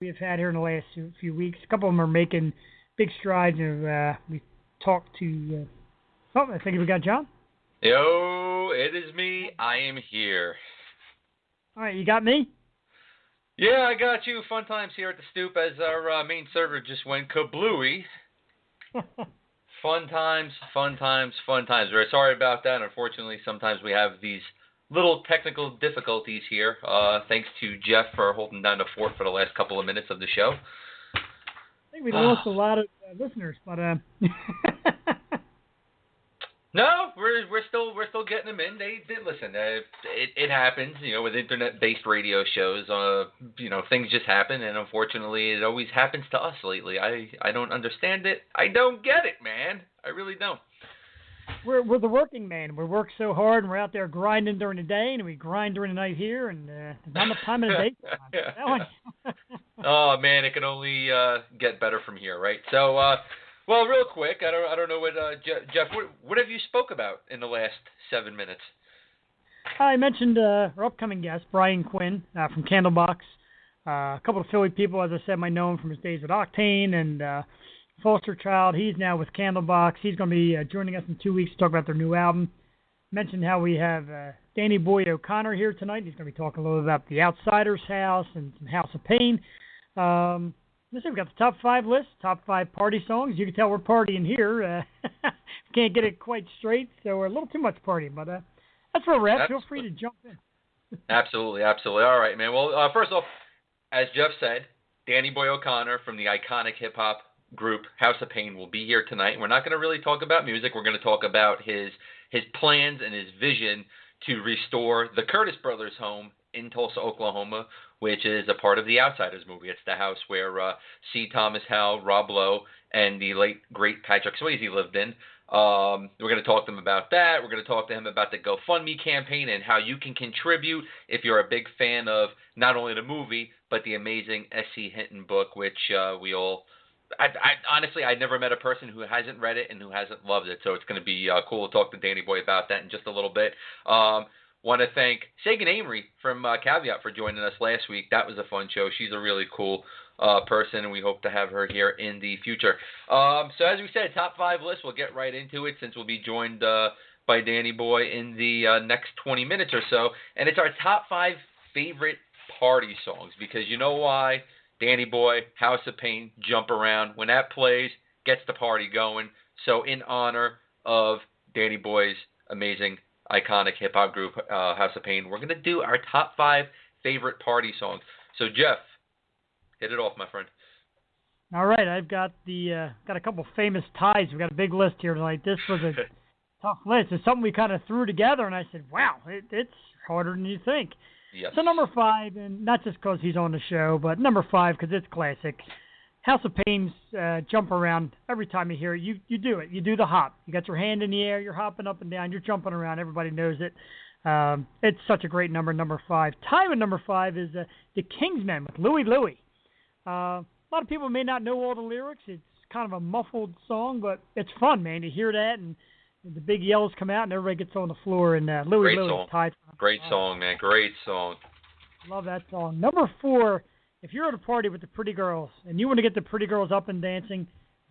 we've had here in the last few weeks. A couple of them are making big strides, and we talked to. I think we got John. Yo, it is me. I am here. All right, you got me? Yeah, I got you. Fun times here at the Stoop as our main server just went kablooey. Fun times, fun times, fun times. Very sorry about that. Unfortunately, sometimes we have these little technical difficulties here. Thanks to Jeff for holding down the fort for the last couple of minutes of the show. I think we lost a lot of listeners, but no, we're still getting them in. They listen. It happens, with internet-based radio shows. Things just happen, and unfortunately, it always happens to us lately. I don't understand it. I don't get it, man. I really don't. We're the working man. We work so hard, and we're out there grinding during the day, and we grind during the night here, and there's not enough time in the day. Oh man, it can only get better from here, right? So, well, real quick, I don't know what Jeff. What have you spoke about in the last 7 minutes? I mentioned our upcoming guest, Brian Quinn from Candlebox. A couple of Philly people, as I said, might know him from his days with Octane and Foster Child. He's now with Candlebox. He's going to be joining us in 2 weeks to talk about their new album. Mentioned how we have Danny Boy O'Connor here tonight. He's going to be talking a little about the Outsider's House and some House of Pain. Listen, we've got the top 5 list, top 5 party songs. You can tell we're partying here. Can't get it quite straight, so we're a little too much partying. But that's where we're at. Feel free to jump in. Absolutely, absolutely. All right, man. Well, first off, as Jeff said, Danny Boy O'Connor from the iconic hip-hop group House of Pain will be here tonight. We're not going to really talk about music. We're going to talk about his plans and his vision to restore the Curtis Brothers home in Tulsa, Oklahoma, which is a part of the Outsiders movie. It's the house where C. Thomas Howell, Rob Lowe, and the late, great Patrick Swayze lived in. We're going to talk to him about that. We're going to talk to him about the GoFundMe campaign and how you can contribute if you're a big fan of not only the movie, but the amazing S.C. Hinton book, which we all... I honestly, I never met a person who hasn't read it and who hasn't loved it, so it's going to be cool to talk to Danny Boy about that in just a little bit. Want to thank Sagan Amory from Caveat for joining us last week. That was a fun show. She's a really cool person, and we hope to have her here in the future. So as we said, top 5 list. We'll get right into it since we'll be joined by Danny Boy in the next 20 minutes or so. And it's our top 5 favorite party songs, because you know why? Danny Boy, House of Pain, Jump Around. When that plays, gets the party going. So in honor of Danny Boy's amazing, iconic hip-hop group, House of Pain, we're going to do our top 5 favorite party songs. So, Jeff, hit it off, my friend. All right, I've got got a couple famous ties. We've got a big list here tonight. This was a tough list. It's something we kind of threw together, and I said, wow, it's harder than you think. Yes. So number 5, and not just because he's on the show, but number 5 because it's classic. House of Pain's Jump Around. Every time you hear it, you do it. You do the hop. You got your hand in the air. You're hopping up and down. You're jumping around. Everybody knows it. It's such a great number, number 5. Time at number 5 is The Kingsmen with Louie Louie. A lot of people may not know all the lyrics. It's kind of a muffled song, but it's fun, man. You hear that, and the big yells come out, and everybody gets on the floor. And Louie Louie tied. Great song, man. Great song. Love that song. Number 4, if you're at a party with the pretty girls and you want to get the pretty girls up and dancing,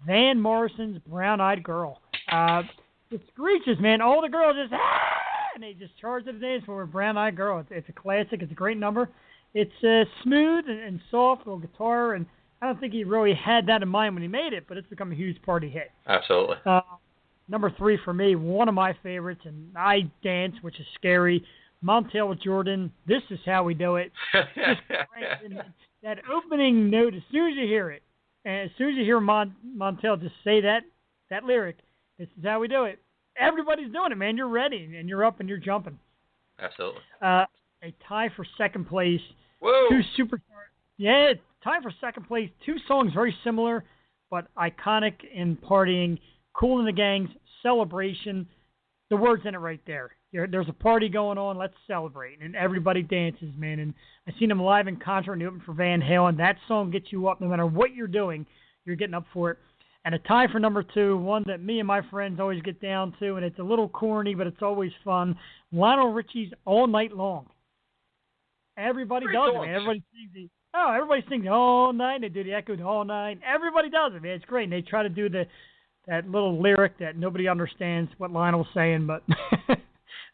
Van Morrison's Brown Eyed Girl. It screeches, man. All the girls just, and they just charge to the dance floor with Brown Eyed Girl. It's a classic. It's a great number. It's smooth and soft, little guitar, and I don't think he really had that in mind when he made it, but it's become a huge party hit. Absolutely. Number 3 for me, one of my favorites, and I dance, which is scary. Montel with Jordan, This Is How We Do It. Just that opening note, as soon as you hear it, and as soon as you hear Montel just say that lyric, This Is How We Do It, everybody's doing it, man. You're ready, and you're up, and you're jumping. Absolutely. A tie for second place. Whoa. 2 superstars. Yeah, tie for second place. 2 songs very similar, but iconic in partying. Kool and the Gang's Celebration. The words in it right there. There's a party going on. Let's celebrate. And everybody dances, man. And I seen them live in concert and open for Van Halen. That song gets you up no matter what you're doing. You're getting up for it. And a tie for number 2, one that me and my friends always get down to, and it's a little corny, but it's always fun. Lionel Richie's All Night Long. Everybody does it, man. Everybody sings Oh, everybody sings all night. They do the echo all night. Everybody does it, man. It's great. And they try to do that little lyric that nobody understands what Lionel's saying, but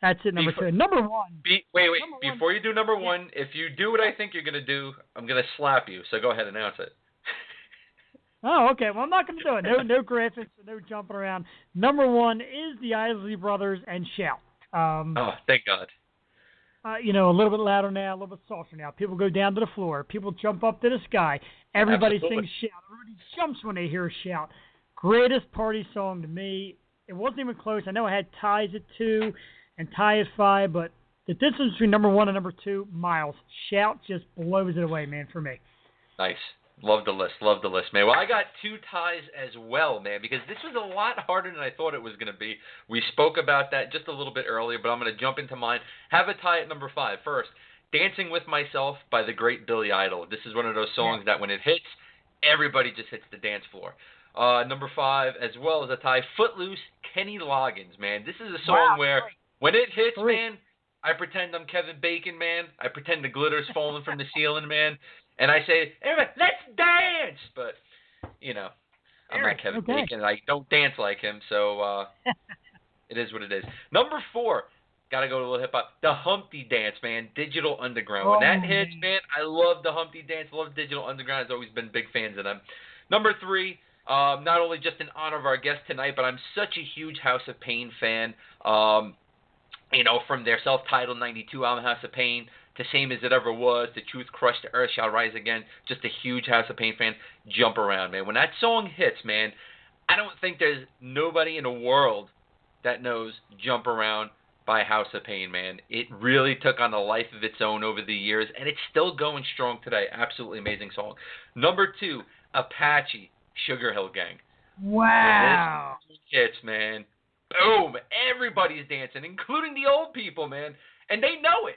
that's it. Number two. Number one. Wait. Before you do number one, if you do what I think you're going to do, I'm going to slap you. So go ahead and announce it. Oh, okay. Well, I'm not going to do it. No graphics, no jumping around. Number one is the Isley Brothers and Shout. Oh, thank God. A little bit louder now, a little bit softer now. People go down to the floor. People jump up to the sky. Everybody sings Shout. Everybody jumps when they hear Shout. Greatest party song to me. It wasn't even close. I know I had ties at 2 and tie at 5, but the distance between number 1 and number 2, miles. Shout just blows it away, man, for me. Nice. Love the list, man. Well, I got 2 ties as well, man, because this was a lot harder than I thought it was going to be. We spoke about that just a little bit earlier, but I'm going to jump into mine. Have a tie at number 5. First, Dancing With Myself by the great Billy Idol. This is one of those songs that when it hits, everybody just hits the dance floor. Number 5, as well as a tie, Footloose, Kenny Loggins, man. This is a song where when it hits, man, I pretend I'm Kevin Bacon, man. I pretend the glitter's falling from the ceiling, man. And I say, everybody, let's dance! But, I'm not Kevin Bacon, and I don't dance like him, so it is what it is. Number 4, got to go to a little hip-hop, the Humpty Dance, man, Digital Underground. When that hits, man, I love the Humpty Dance, love Digital Underground. I've always been big fans of them. Number 3, not only just in honor of our guest tonight, but I'm such a huge House of Pain fan. From their self-titled 92 album, House of Pain, to Same As It Ever Was, The Truth Crushed, The Earth Shall Rise Again, just a huge House of Pain fan. Jump Around, man. When that song hits, man, I don't think there's nobody in the world that knows Jump Around by House of Pain, man. It really took on a life of its own over the years, and it's still going strong today. Absolutely amazing song. Number 2, Apache, Sugar Hill Gang. Wow. This hits, man. Boom. Everybody's dancing, including the old people, man. And they know it.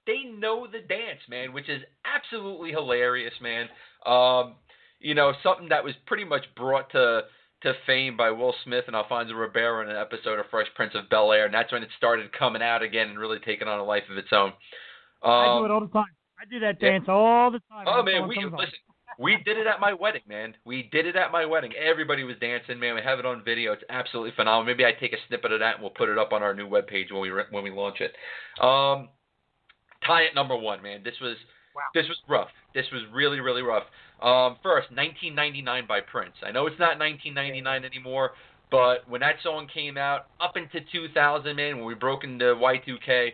They know the dance, man, which is absolutely hilarious, man. Something that was pretty much brought to fame by Will Smith and Alfonso Ribeiro in an episode of Fresh Prince of Bel-Air, and that's when it started coming out again and really taking on a life of its own. I do it all the time. I do that dance all the time. Oh, man, we did it at my wedding, man. We did it at my wedding. Everybody was dancing, man. We have it on video. It's absolutely phenomenal. Maybe I take a snippet of that and we'll put it up on our new webpage when we launch it. Tie at number 1, man. This was rough. This was really, really rough. First, 1999 by Prince. I know it's not 1999 anymore, but when that song came out, up into 2000, man, when we broke into Y2K,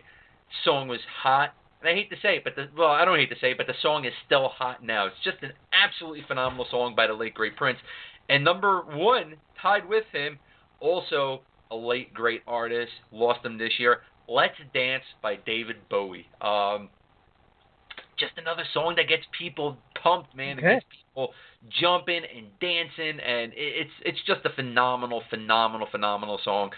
song was hot. And I hate to say it, I don't hate to say it, but the song is still hot now. It's just an absolutely phenomenal song by the late, great Prince. And number 1, tied with him, also a late, great artist, lost him this year, Let's Dance by David Bowie. Just another song that gets people pumped, man. Okay. It gets people jumping and dancing, and it's just a phenomenal song.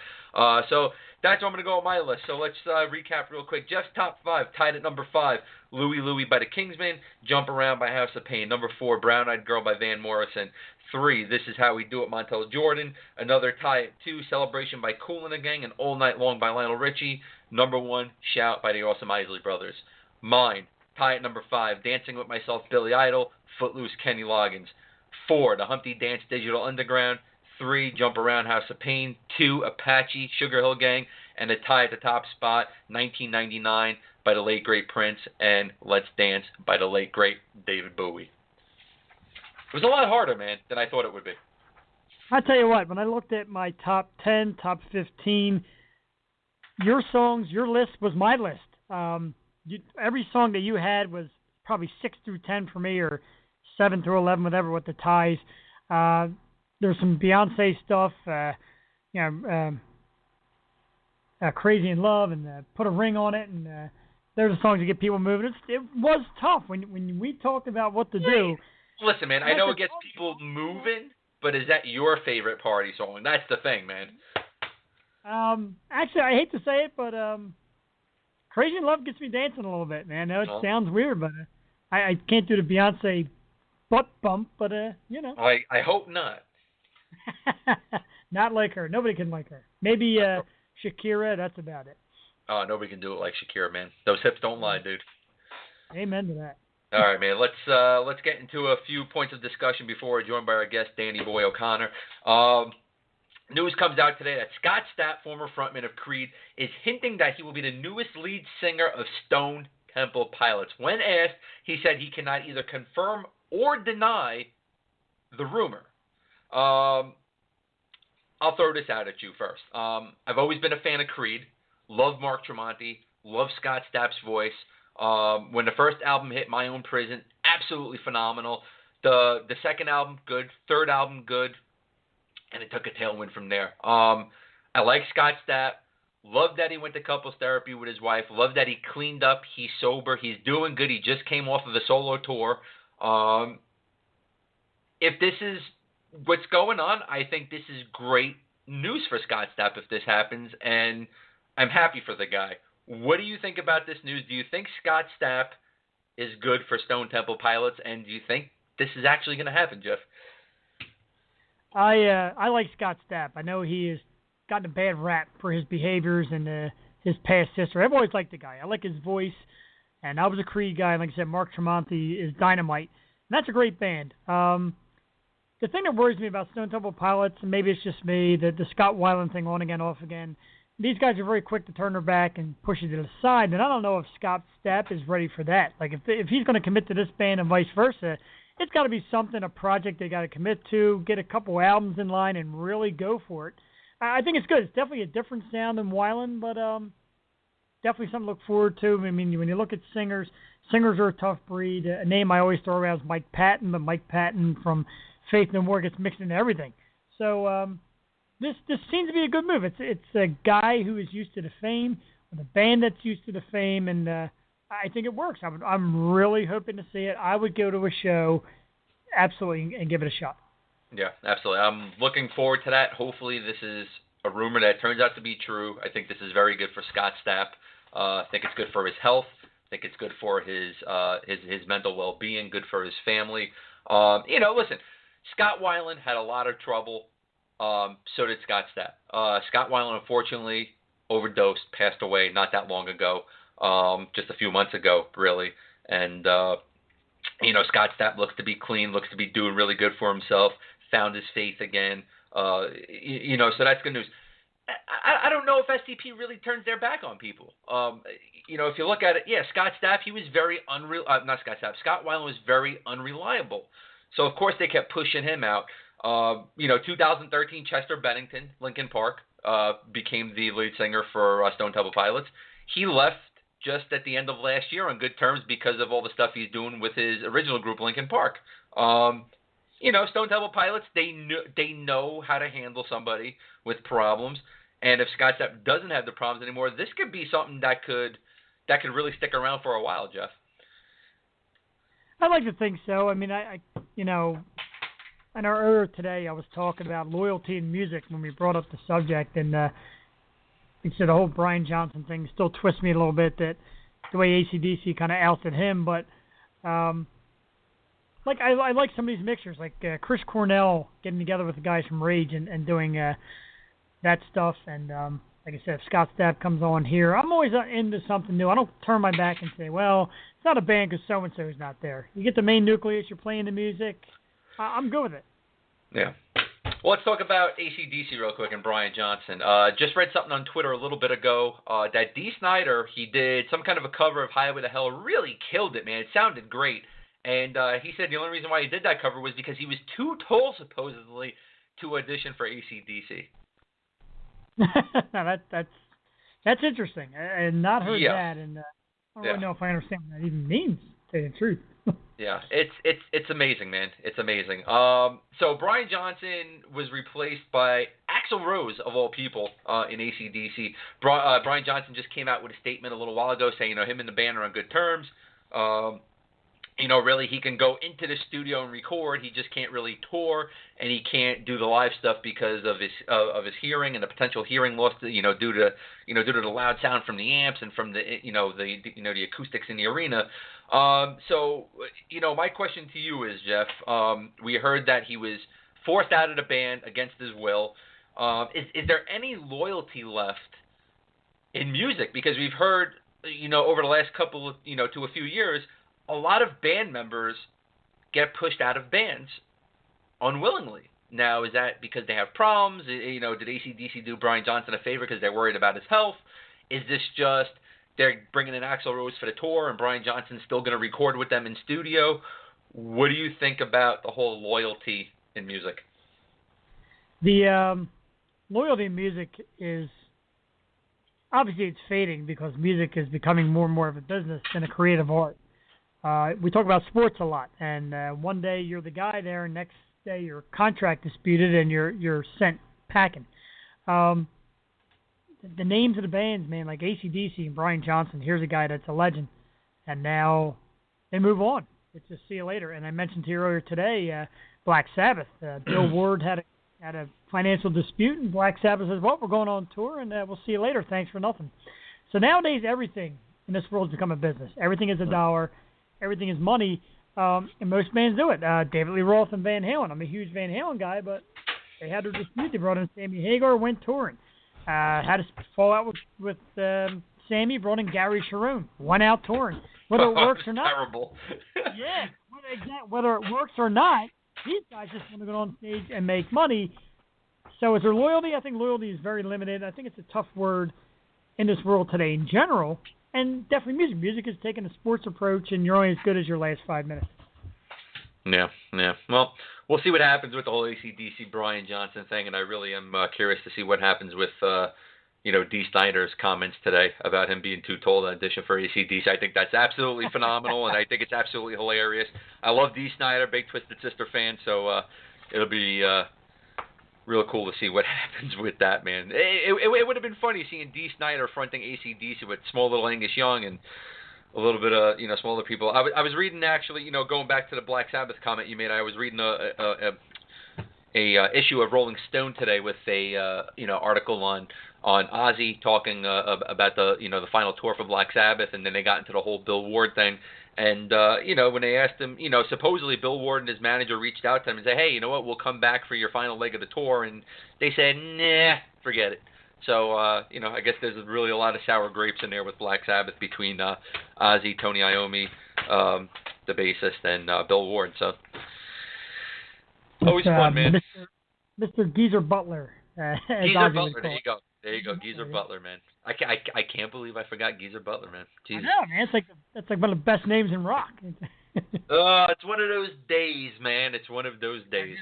So that's what I'm going to go on my list. So let's recap real quick. Jeff's top 5, tied at number 5, Louie Louie by the Kingsmen, Jump Around by House of Pain. Number 4, Brown Eyed Girl by Van Morrison. 3, This Is How We Do It, Montel Jordan. Another tie at 2, Celebration by Kool and the Gang, and All Night Long by Lionel Richie. Number 1, Shout by the awesome Isley Brothers. Mine, tie at number 5, Dancing With Myself, Billy Idol. Footloose, Kenny Loggins. 4, The Humpty Dance, Digital Underground. 3, Jump Around, House of Pain. 2, Apache, Sugar Hill Gang. And a tie at the top spot, 1999 by the late, great Prince, and Let's Dance by the late, great David Bowie. It was a lot harder, man, than I thought it would be. I tell you what, when I looked at my top 10, top 15, your songs, your list was my list. Every song that you had was probably 6 through 10 for me, or 7 through 11, whatever, with the ties. There's some Beyonce stuff, Crazy in Love, and Put a Ring on It, and there's the songs that get people moving. It was tough when we talked about what to do. Listen, man, I know it gets people moving, but is that your favorite party song? That's the thing, man. Actually, I hate to say it, but Crazy in Love gets me dancing a little bit, man. I know it sounds weird, but I can't do the Beyonce butt bump, but I hope not. Not like her. Nobody can like her. Maybe Shakira, that's about it. Oh, nobody can do it like Shakira, man. Those hips don't lie, dude. Amen to that. All right, man. Let's get into a few points of discussion before we're joined by our guest, Danny Boy O'Connor. News comes out today that Scott Stapp, former frontman of Creed, is hinting that he will be the newest lead singer of Stone Temple Pilots. When asked, he said he cannot either confirm or deny the rumor. I'll throw this out at you first. I've always been a fan of Creed. Love Mark Tremonti. Love Scott Stapp's voice. When the first album hit, My Own Prison, absolutely phenomenal. The second album, good. Third album, good. And it took a tailwind from there. I like Scott Stapp. Love that he went to couples therapy with his wife. Love that he cleaned up. He's sober. He's doing good. He just came off of a solo tour. If this is what's going on, I think this is great news for Scott Stapp if this happens, and I'm happy for the guy. What do you think about this news? Do you think Scott Stapp is good for Stone Temple Pilots, and do you think this is actually going to happen, Jeff? I like Scott Stapp. I know he has gotten a bad rap for his behaviors and his past history. I've always liked the guy. I like his voice, and I was a Creed guy. Like I said, Mark Tremonti is dynamite, and that's a great band. The thing that worries me about Stone Temple Pilots, and maybe it's just me, the Scott Weiland thing on again, off again, these guys are very quick to turn their back and push it to the side, and I don't know if Scott Stapp is ready for that. Like, if he's going to commit to this band and vice versa, it's got to be something, a project they got to commit to, get a couple albums in line, and really go for it. I think it's good. It's definitely a different sound than Weiland, but definitely something to look forward to. I mean, when you look at singers are a tough breed. A name I always throw around is Mike Patton, but Mike Patton from Faith No More gets mixed into everything. So this seems to be a good move. It's a guy who is used to the fame, with a band that's used to the fame, and I think it works. I'm really hoping to see it. I would go to a show, absolutely, and give it a shot. Yeah, absolutely. I'm looking forward to that. Hopefully this is a rumor that turns out to be true. I think this is very good for Scott Stapp. I think it's good for his health. I think it's good for his mental well-being, good for his family. Listen, Scott Weiland had a lot of trouble. So did Scott Stapp. Scott Weiland, unfortunately, overdosed, passed away not that long ago, just a few months ago, really. And, Scott Stapp looks to be clean, looks to be doing really good for himself, found his faith again. So that's good news. I don't know if STP really turns their back on people. If you look at it, yeah, Scott Stapp, he was very Scott Weiland was very unreliable. So, of course, they kept pushing him out. 2013, Chester Bennington, Linkin Park, became the lead singer for Stone Temple Pilots. He left just at the end of last year on good terms because of all the stuff he's doing with his original group, Linkin Park. Stone Temple Pilots, they know how to handle somebody with problems. And if Scott Stapp doesn't have the problems anymore, this could be something that could really stick around for a while, Jeff. I'd like to think so. I mean, I know earlier today I was talking about loyalty in music when we brought up the subject, and the whole Brian Johnson thing still twists me a little bit, that the way AC/DC kind of ousted him. But I like some of these mixtures, like Chris Cornell getting together with the guys from Rage and doing that stuff. And like I said, if Scott Stapp comes on here, I'm always into something new. I don't turn my back and say, well, it's not a band because so-and-so is not there. You get the main nucleus, you're playing the music. I'm good with it. Yeah. Well, let's talk about AC/DC real quick and Brian Johnson. Just read something on Twitter a little bit ago that Dee Snider, he did some kind of a cover of Highway to Hell, really killed it, man. It sounded great. And he said the only reason why he did that cover was because he was too tall, supposedly, to audition for AC/DC. That's interesting. I had not heard that, and I don't really know if I understand what that even means, to tell you the truth. Yeah, it's amazing, man. It's amazing. So Brian Johnson was replaced by Axl Rose, of all people, in AC/DC. Brian Johnson just came out with a statement a little while ago saying, him and the band are on good terms. Really he can go into the studio and record. He just can't really tour, and he can't do the live stuff because of his hearing and the potential hearing loss, due to the loud sound from the amps and from the acoustics in the arena. So my question to you is, Jeff, we heard that he was forced out of the band against his will. Is there any loyalty left in music? Because we've heard, over the last couple of, to a few years, a lot of band members get pushed out of bands unwillingly. Now, is that because they have problems? You know, did AC/DC do Brian Johnson a favor because they're worried about his health? Is this just they're bringing in Axl Rose for the tour and Brian Johnson's still going to record with them in studio? What do you think about the whole loyalty in music? The loyalty in music is obviously it's fading because music is becoming more and more of a business than a creative art. We talk about sports a lot, and one day you're the guy there, and next day your contract disputed and you're sent packing. The names of the bands, man, like AC/DC and Brian Johnson, here's a guy that's a legend, and now they move on. It's just see you later. And I mentioned to you earlier today, Black Sabbath. Bill Ward had a financial dispute, and Black Sabbath says, well, we're going on tour, and we'll see you later. Thanks for nothing. So nowadays, everything in this world has become a business. Everything is a dollar. Everything is money, and most bands do it. David Lee Roth and Van Halen. I'm a huge Van Halen guy, but they had their dispute. They brought in Sammy Hagar, went touring. Had a fallout with Sammy, brought in Gary Sharon, went out touring. Whether it works or not. Terrible. Yeah, whether it works or not, these guys just want to go on stage and make money. So is there loyalty? I think loyalty is very limited. I think it's a tough word in this world today in general. And definitely music. Music is taking a sports approach, and you're only as good as your last 5 minutes. Yeah. Well, we'll see what happens with the whole AC/DC Brian Johnson thing, and I really am curious to see what happens with, Dee Snider's comments today about him being too tall to audition for AC/DC. I think that's absolutely phenomenal, and I think it's absolutely hilarious. I love Dee Snider, big Twisted Sister fan, so it'll be real cool to see what happens with that, man. It would have been funny seeing Dee Snider fronting AC/DC with small little Angus Young and a little bit of, smaller people. I was reading, actually, going back to the Black Sabbath comment you made, I was reading a issue of Rolling Stone today with a article on Ozzy talking about the final tour for Black Sabbath, and then they got into the whole Bill Ward thing. And when they asked him, supposedly Bill Ward and his manager reached out to him and said, hey, you know what, we'll come back for your final leg of the tour, and they said, nah, forget it. So I guess there's really a lot of sour grapes in there with Black Sabbath between Ozzy, Tony Iommi, the bassist, and Bill Ward. So always fun, man. Mr. Geezer Butler. Geezer Butler. There you go. Geezer Butler, man. I can't believe I forgot Geezer Butler, man. Jesus. I know, man. It's like one of the best names in rock. It's one of those days, man. It's one of those days.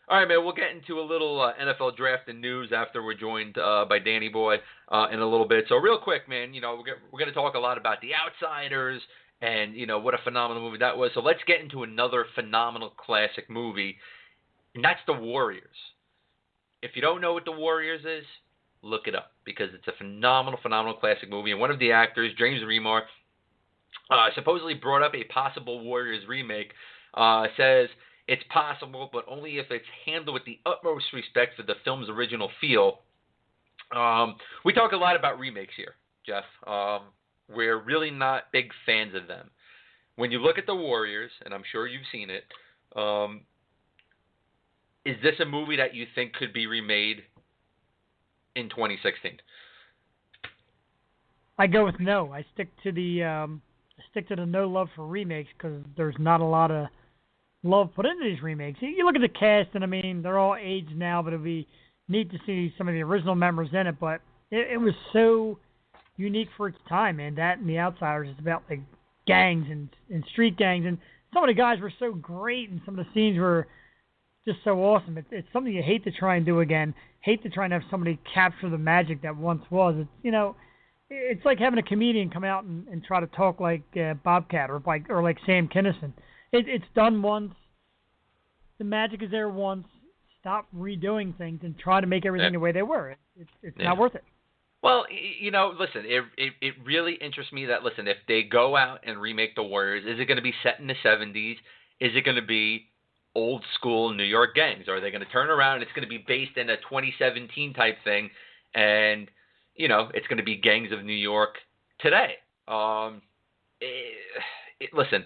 All right, man, we'll get into a little NFL draft and news after we're joined by Danny Boy in a little bit. So real quick, man, we're going to talk a lot about The Outsiders and, what a phenomenal movie that was. So let's get into another phenomenal classic movie, and that's The Warriors. If you don't know what The Warriors is, look it up because it's a phenomenal, phenomenal classic movie. And one of the actors, James Remar, supposedly brought up a possible Warriors remake, says it's possible, but only if it's handled with the utmost respect for the film's original feel. We talk a lot about remakes here, Jeff. We're really not big fans of them. When you look at The Warriors, and I'm sure you've seen it, is this a movie that you think could be remade in 2016? I go with no. I stick to the no love for remakes because there's not a lot of love put into these remakes. You look at the cast, and I mean they're all aged now, but it'd be neat to see some of the original members in it. But it was so unique for its time, man. That and The Outsiders, it's about like gangs and street gangs, and some of the guys were so great, and some of the scenes were just so awesome. It's something you hate to try and do again. Hate to try and have somebody capture the magic that once was. It's like having a comedian come out and try to talk like Bobcat or like Sam Kinison. It's done once. The magic is there once. Stop redoing things and try to make everything the way they were. It's not worth it. Well, listen, it really interests me that, listen, if they go out and remake The Warriors, is it going to be set in the 70s? Is it going to be old school New York gangs? Or are they going to turn around and it's going to be based in a 2017 type thing and, it's going to be gangs of New York today? Listen,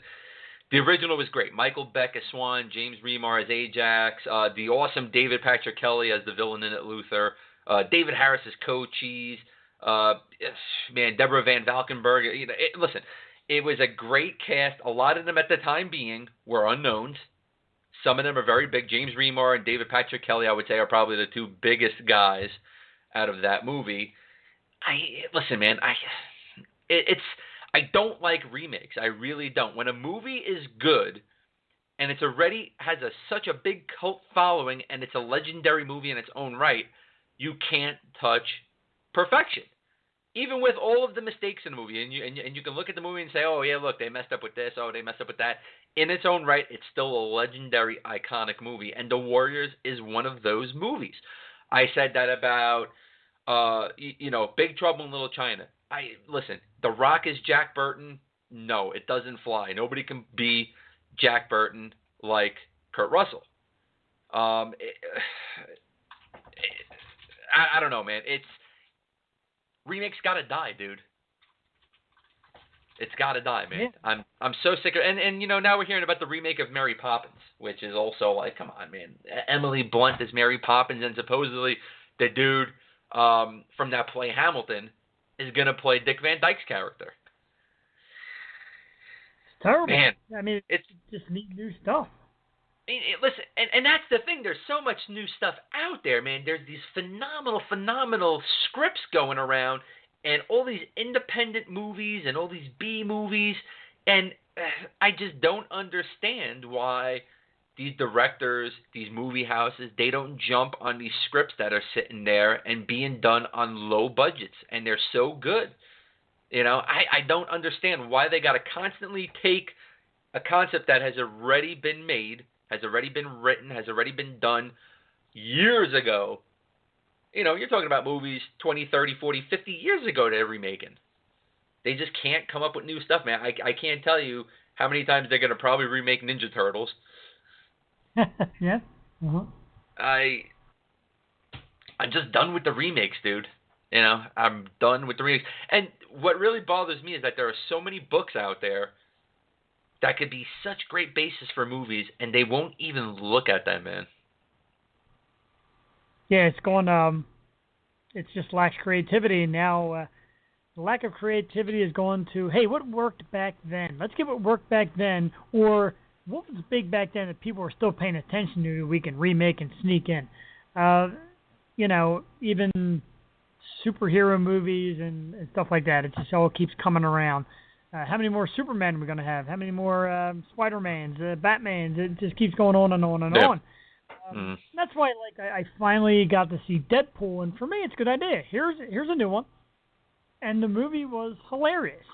the original was great. Michael Beck as Swan, James Remar as Ajax, the awesome David Patrick Kelly as the villain in it, Luther, David Harris as Cochise, Deborah Van Valkenburg. Listen, It was a great cast. A lot of them at the time being were unknowns. Some of them are very big. James Remar and David Patrick Kelly, I would say, are probably the two biggest guys out of that movie. Listen, man. I don't like remakes. I really don't. When a movie is good and it's already has such a big cult following and it's a legendary movie in its own right, you can't touch perfection. Even with all of the mistakes in the movie, and you can look at the movie and say, oh, yeah, look, they messed up with this, oh, they messed up with that. In its own right, it's still a legendary, iconic movie, and The Warriors is one of those movies. I said that about, Big Trouble in Little China. Listen, The Rock is Jack Burton. No, it doesn't fly. Nobody can be Jack Burton like Kurt Russell. I don't know, man. Remakes gotta die, dude. It's gotta die, man. Yeah. I'm so sick of and now we're hearing about the remake of Mary Poppins, which is also like, come on, man. Emily Blunt is Mary Poppins, and supposedly the dude from that play Hamilton is gonna play Dick Van Dyke's character. It's terrible. Man, I mean, it's just new stuff. Listen, and that's the thing. There's so much new stuff out there, man. There's these phenomenal scripts going around, and all these independent movies and all these B movies, and I just don't understand why these directors, these movie houses, they don't jump on these scripts that are sitting there and being done on low budgets, and they're so good. I don't understand why they got to constantly take a concept that has already been made, has already been written, has already been done years ago. You're talking about movies 20, 30, 40, 50 years ago they're remaking. They just can't come up with new stuff, man. I can't tell you how many times they're going to probably remake Ninja Turtles. Yeah. Uh-huh. I'm just done with the remakes, dude. I'm done with the remakes. And what really bothers me is that there are so many books out there that could be such great basis for movies, and they won't even look at them, man. Yeah, it's it just lacks creativity, and now the lack of creativity is going to, hey, what worked back then? Let's get what worked back then, or what was big back then that people were still paying attention to we can remake and sneak in. Even superhero movies and stuff like that, it just all keeps coming around. How many more Supermen are we going to have? How many more Spider-Mans, Batmans? It just keeps going on and on and on. That's why, I finally got to see Deadpool, and for me, it's a good idea. Here's a new one, and the movie was hilarious.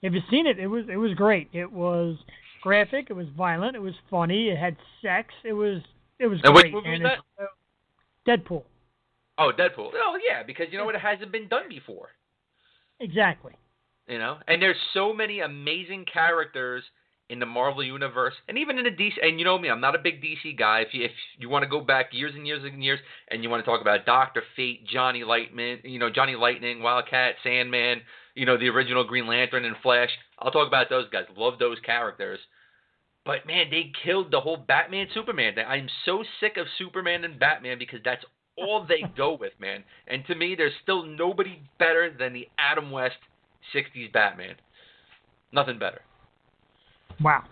If you've seen it, it was great. It was graphic. It was violent. It was funny. It had sex. It was great. Which movie was that? Deadpool. Oh, Deadpool. Oh, yeah, because you know what? It hasn't been done before. Exactly. And there's so many amazing characters in the Marvel universe, and even in the DC. And you know me, I'm not a big DC guy. If you want to go back years and years and years, and you want to talk about Dr. Fate, Johnny Lightning, Wildcat, Sandman, the original Green Lantern and Flash, I'll talk about those guys. Love those characters. But man, they killed the whole Batman Superman thing. I'm so sick of Superman and Batman because that's all they go with, man. And to me, there's still nobody better than the Adam West 60s Batman. Nothing better. Wow.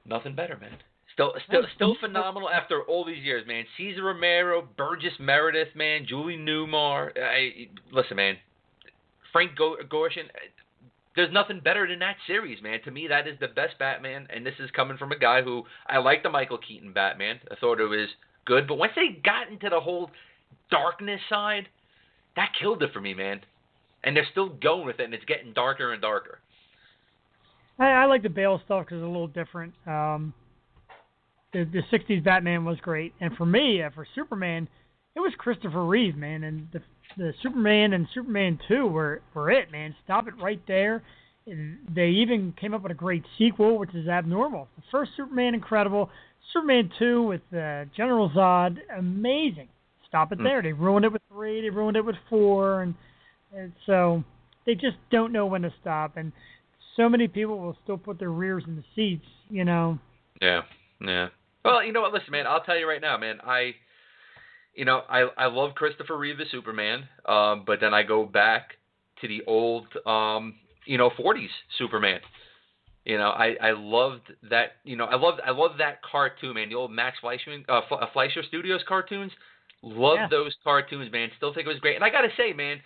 Nothing better, man. Still phenomenal after all these years, man. Cesar Romero, Burgess Meredith, man. Julie Newmar. Listen, man. Frank Gorshin. There's nothing better than that series, man. To me, that is the best Batman, and this is coming from a guy who I like the Michael Keaton Batman. I thought it was good, but once they got into the whole darkness side, that killed it for me, man. And they're still going with it, and it's getting darker and darker. I like the Bale stuff because it's a little different. The 60s Batman was great. And for me, for Superman, it was Christopher Reeve, man. And the Superman and Superman 2 were it, man. Stop it right there. And they even came up with a great sequel, which is Abnormal. The first Superman, incredible. Superman 2 with General Zod, amazing. Stop it there. They ruined it with 3. They ruined it with 4. And so they just don't know when to stop. And so many people will still put their rears in the seats, Yeah. Well, you know what? Listen, man, I'll tell you right now, man. I love Christopher Reeve as Superman, but then I go back to the old 40s Superman. I loved that. I love that cartoon, man. The old Max Fleischer Studios cartoons. Loved those cartoons, man. Still think it was great. And I gotta say, man,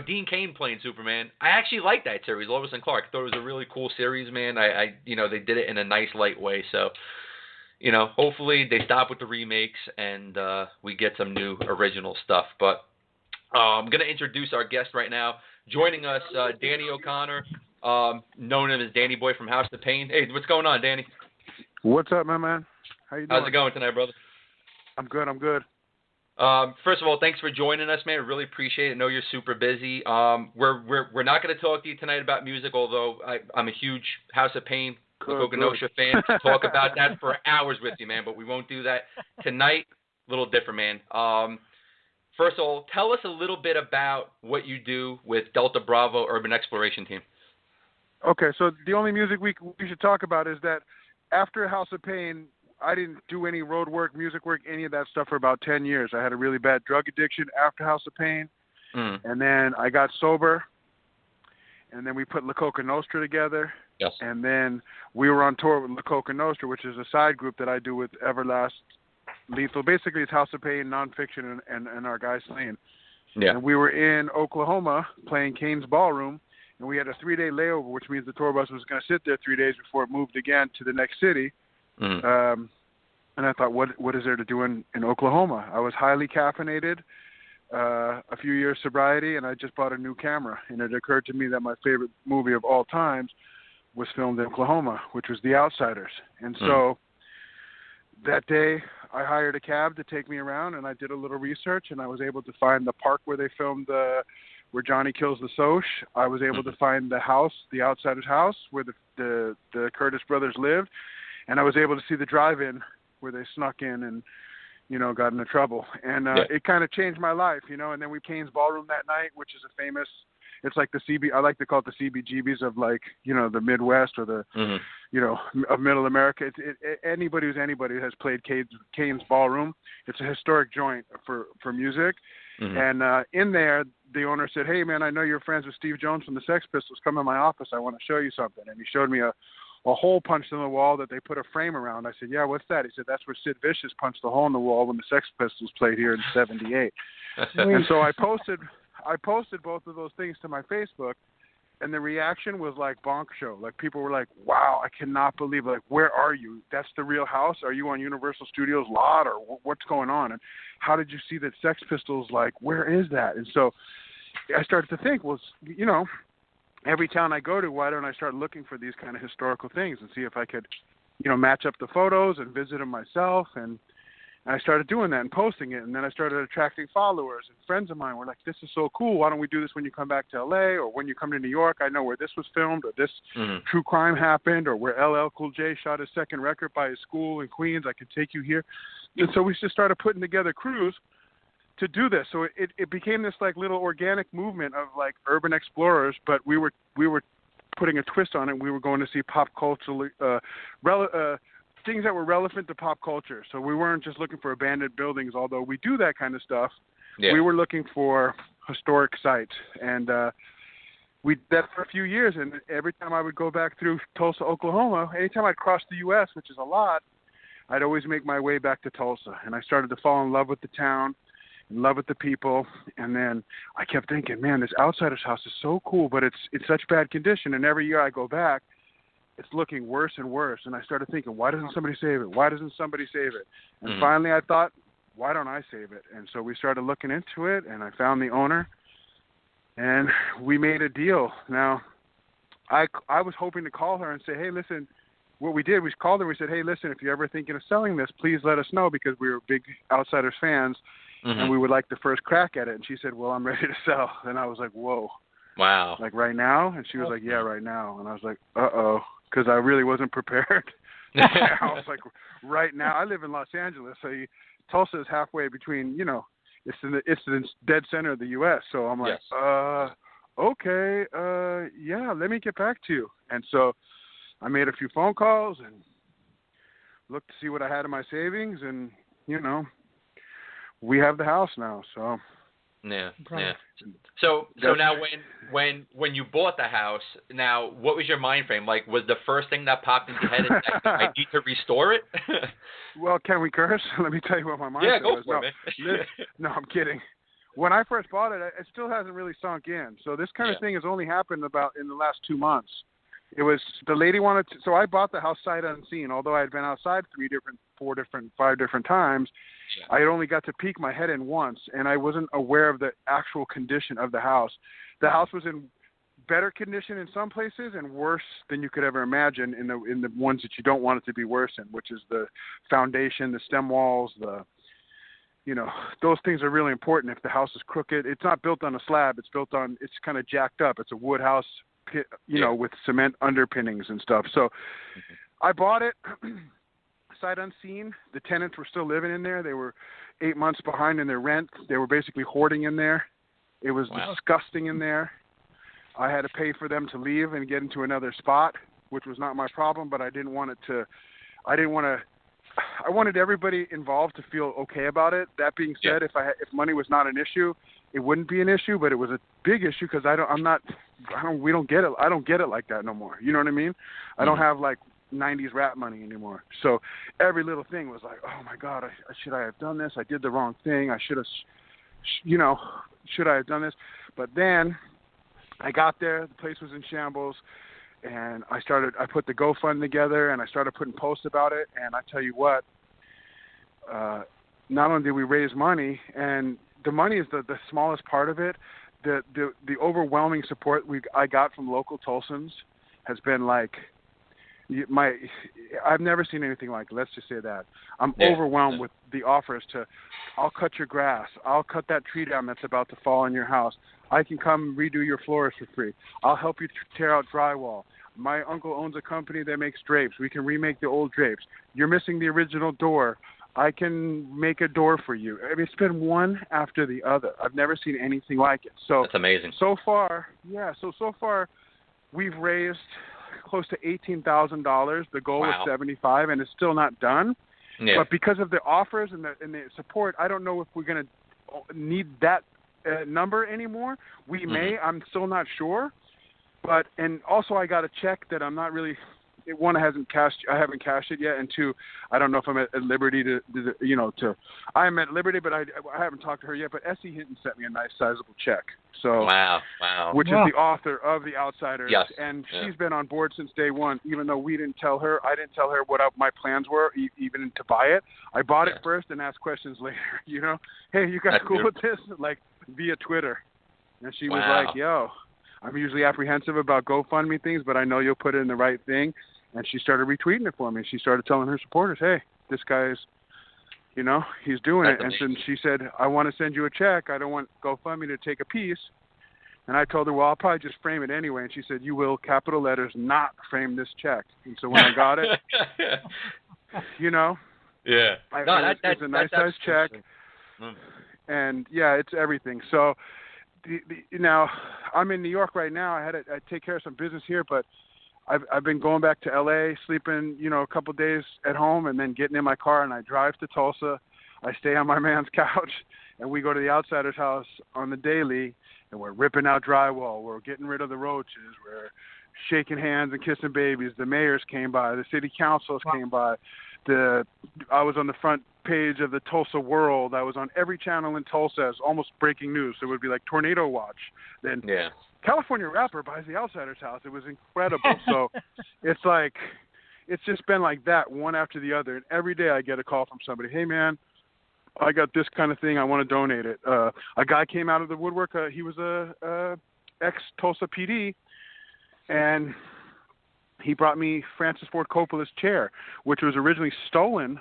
Dean Cain playing Superman. I actually liked that series, Lois and Clark. I thought it was a really cool series, man. They did it in a nice, light way. So, hopefully they stop with the remakes and we get some new original stuff. But I'm gonna introduce our guest right now. Joining us, Danny O'Connor. Known him as Danny Boy from House of Pain. Hey, what's going on, Danny? What's up, my man? How you doing? How's it going tonight, brother? I'm good. First of all, thanks for joining us, man. Really appreciate it. I know you're super busy. We're not going to talk to you tonight about music, although I'm a huge House of Pain, Kenosha fan. Talk about that for hours with you, man. But we won't do that tonight. A little different, man. First of all, tell us a little bit about what you do with Delta Bravo Urban Exploration Team. Okay, so the only music we should talk about is that after House of Pain, I didn't do any road work, music work, any of that stuff for about 10 years. I had a really bad drug addiction after House of Pain, and then I got sober, and then we put La Coca Nostra together, and then we were on tour with La Coca Nostra, which is a side group that I do with Everlast Lethal. Basically, it's House of Pain, nonfiction, and our guy Slane. Yeah. And we were in Oklahoma playing Kane's Ballroom, and we had a 3-day layover, which means the tour bus was going to sit there 3 days before it moved again to the next city. And I thought, what is there to do in Oklahoma? I was highly caffeinated, a few years sobriety, and I just bought a new camera. And it occurred to me that my favorite movie of all times was filmed in Oklahoma, which was The Outsiders. And so that day I hired a cab to take me around, and I did a little research, and I was able to find the park where they filmed where Johnny kills the Soch. I was able to find the house, the Outsiders house, where the Curtis brothers lived. And I was able to see the drive-in where they snuck in and, got into trouble. And it kind of changed my life, And then we Kane's Ballroom that night, which is a famous, it's like I like to call it the CBGBs of the Midwest or the, of Middle America. Anybody who has played Kane's Ballroom, it's a historic joint for music. And in there, the owner said, "Hey, man, I know you're friends with Steve Jones from the Sex Pistols. Come in my office. I want to show you something." And he showed me a hole punched in the wall that they put a frame around. I said, "Yeah, what's that?" He said, "That's where Sid Vicious punched the hole in the wall when the Sex Pistols played here in '78." And so I posted both of those things to my Facebook, and the reaction was like bonk show. Like people were like, "Wow, I cannot believe it. Like, where are you? That's the real house? Are you on Universal Studios lot, or what's going on? And how did you see that Sex Pistols? Like, where is that?" And so I started to think, well, every town I go to, why don't I start looking for these kind of historical things and see if I could, match up the photos and visit them myself. And I started doing that and posting it. And then I started attracting followers, and friends of mine were like, "This is so cool. Why don't we do this when you come back to LA, or when you come to New York? I know where this was filmed, or this true crime happened, or where LL Cool J shot his second record by his school in Queens. I can take you here." And so we just started putting together crews to do this. So it became this like little organic movement of like urban explorers, but we were putting a twist on it. We were going to see pop culture, things that were relevant to pop culture. So we weren't just looking for abandoned buildings, although we do that kind of stuff. Yeah. We were looking for historic sites, and we did that for a few years. And every time I would go back through Tulsa, Oklahoma, anytime I'd cross the U.S., which is a lot, I'd always make my way back to Tulsa. And I started to fall in love with the town, in love with the people, and then I kept thinking, man, this Outsiders house is so cool, but it's in such bad condition, and every year I go back, it's looking worse and worse, and I started thinking, why doesn't somebody save it? Why doesn't somebody save it? And finally I thought, why don't I save it? And so we started looking into it, and I found the owner, and we made a deal. Now, I was hoping to call her and say, hey, listen, what we did, we called her, we said, hey, listen, if you're ever thinking of selling this, please let us know, because we were big Outsiders fans, and we would like the first crack at it. And she said, well, I'm ready to sell. And I was like, whoa. Wow. Like right now? And she was like, yeah, right now. And I was like, uh-oh, because I really wasn't prepared. I was like, right now. I live in Los Angeles, so Tulsa is halfway between, it's the dead center of the U.S. So I'm like, okay, yeah, let me get back to you. And so I made a few phone calls and looked to see what I had in my savings, and, we have the house now, so. Yeah. Yeah. So now when you bought the house, now what was your mind frame? Like, was the first thing that popped into your head is I need to restore it? Well, can we curse? Let me tell you what my mind yeah, was. go for it, man. No, I'm kidding. When I first bought it, it still hasn't really sunk in. So this kind of thing has only happened about in the last 2 months. It was the lady wanted to, so I bought the house sight unseen. Although I had been outside 5 different times, I had only got to peek my head in once, and I wasn't aware of the actual condition of the house. The house was in better condition in some places and worse than you could ever imagine in the ones that you don't want it to be worse in, which is the foundation, the stem walls, those things are really important. If the house is crooked, it's not built on a slab. It's kind of jacked up. It's a wood house, with cement underpinnings and stuff. So I bought it sight unseen. The tenants were still living in there. They were 8 months behind in their rent. They were basically hoarding in there. It was disgusting in there. I had to pay for them to leave and get into another spot, which was not my problem, but I wanted everybody involved to feel okay about it. That being said, if money was not an issue, it wouldn't be an issue, but it was a big issue because we don't get it. I don't get it like that no more. You know what I mean? I don't have like 90s rap money anymore. So every little thing was like, oh my God, should I have done this? I did the wrong thing. I should have, should I have done this? But then I got there, the place was in shambles, and I put the GoFund together, and I started putting posts about it, and I tell you what, not only did we raise money, and the money is the smallest part of it, the overwhelming support I got from local Tulsans has been like, I've never seen anything like it. Let's just say that. I'm overwhelmed with the offers I'll cut your grass. I'll cut that tree down that's about to fall on your house. I can come redo your floors for free. I'll help you tear out drywall. My uncle owns a company that makes drapes. We can remake the old drapes. You're missing the original door. I can make a door for you. I mean, it's been one after the other. I've never seen anything like it. So that's amazing. So far, we've raised close to $18,000. The goal was $75,000, and it's still not done. Yeah. But because of the offers and the support, I don't know if we're going to need that number anymore. We may. I'm still not sure. And also I got a check that I'm not really. One, I haven't cashed it yet, and two, I don't know if I'm at liberty to. I'm at liberty, but I haven't talked to her yet. But Essie Hinton sent me a nice, sizable check. So wow. Which is the author of The Outsiders, and she's been on board since day one. Even though we didn't tell her, I didn't tell her what my plans were, even to buy it. I bought it first and asked questions later. Hey, you guys cool with this? Like via Twitter, and she was like, "Yo, I'm usually apprehensive about GoFundMe things, but I know you'll put it in the right thing." And she started retweeting it for me. She started telling her supporters, hey, this guy's, he's doing it. And so she said, I want to send you a check. I don't want GoFundMe to take a piece. And I told her, well, I'll probably just frame it anyway. And she said, you will, capital letters, not frame this check. And so when I got it, it's a nice size check. And, it's everything. So now I'm in New York right now. I take care of some business here, but I've been going back to L.A., sleeping, a couple of days at home, and then getting in my car, and I drive to Tulsa. I stay on my man's couch, and we go to the Outsider's house on the daily, and we're ripping out drywall. We're getting rid of the roaches. We're shaking hands and kissing babies. The mayors came by. The city councils came by. I was on the front page of the Tulsa World. I was on every channel in Tulsa as almost breaking news. So it would be like Tornado Watch. Then California rapper buys the Outsider's house. It was incredible. So it's like, it's just been like that one after the other. And every day I get a call from somebody. Hey man, I got this kind of thing. I want to donate it. A guy came out of the woodwork. He was a ex-Tulsa PD, and he brought me Francis Ford Coppola's chair, which was originally stolen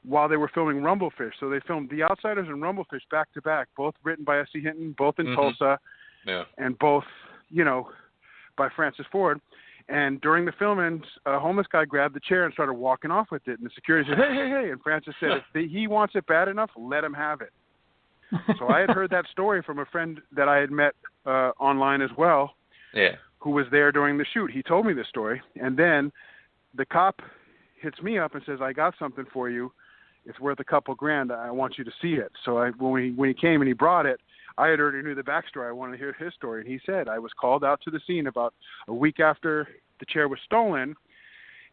while they were filming Rumblefish. So they filmed The Outsiders and Rumblefish back to back, both written by S.C. Hinton, both in Tulsa, and both, by Francis Ford. And during the filming, a homeless guy grabbed the chair and started walking off with it. And the security said, hey. And Francis said, if he wants it bad enough, let him have it. So I had heard that story from a friend that I had met online as well, who was there during the shoot. He told me this story. And then the cop hits me up and says, I got something for you. It's worth $2,000. I want you to see it. So when he came and he brought it, I had already knew the backstory. I wanted to hear his story. And he said, I was called out to the scene about a week after the chair was stolen,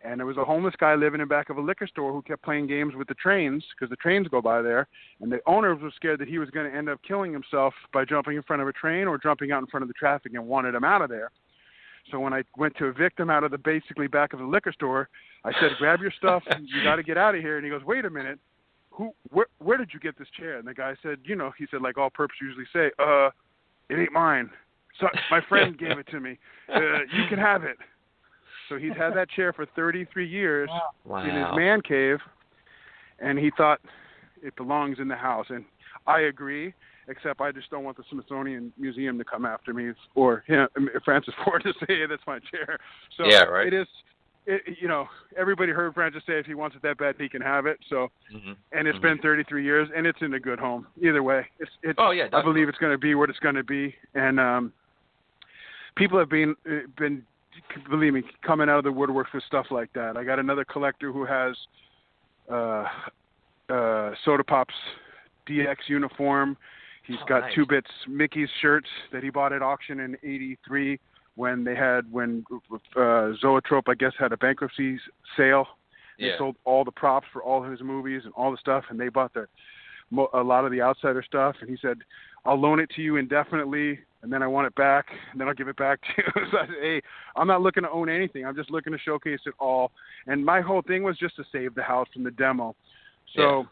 and there was a homeless guy living in back of a liquor store who kept playing games with the trains because the trains go by there. And the owner was scared that he was going to end up killing himself by jumping in front of a train or jumping out in front of the traffic, and wanted him out of there. So when I went to evict him out of the basically back of the liquor store, I said, grab your stuff. You got to get out of here. And he goes, wait a minute. Where did you get this chair? And the guy said, he said, like all perps usually say, it ain't mine. So my friend gave it to me. You can have it. So he's had that chair for 33 years in his man cave, and he thought it belongs in the house. And I agree, except I just don't want the Smithsonian Museum to come after me or Francis Ford to say, hey, that's my chair. So it is, everybody heard Francis say if he wants it that bad, he can have it. So, and it's been 33 years, and it's in a good home. Either way, I believe it's going to be what it's going to be. And people have been believe me, coming out of the woodworks with stuff like that. I got another collector who has Soda Pop's DX uniform. He's got nice. 2-Bits Mickey's shirts that he bought at auction in '83 when Zoetrope, I guess, had a bankruptcy sale. They sold all the props for all of his movies and all the stuff, and they bought a lot of the outsider stuff. And he said, I'll loan it to you indefinitely, and then I want it back, and then I'll give it back to you. So I said, hey, I'm not looking to own anything. I'm just looking to showcase it all. And my whole thing was just to save the house from the demo. So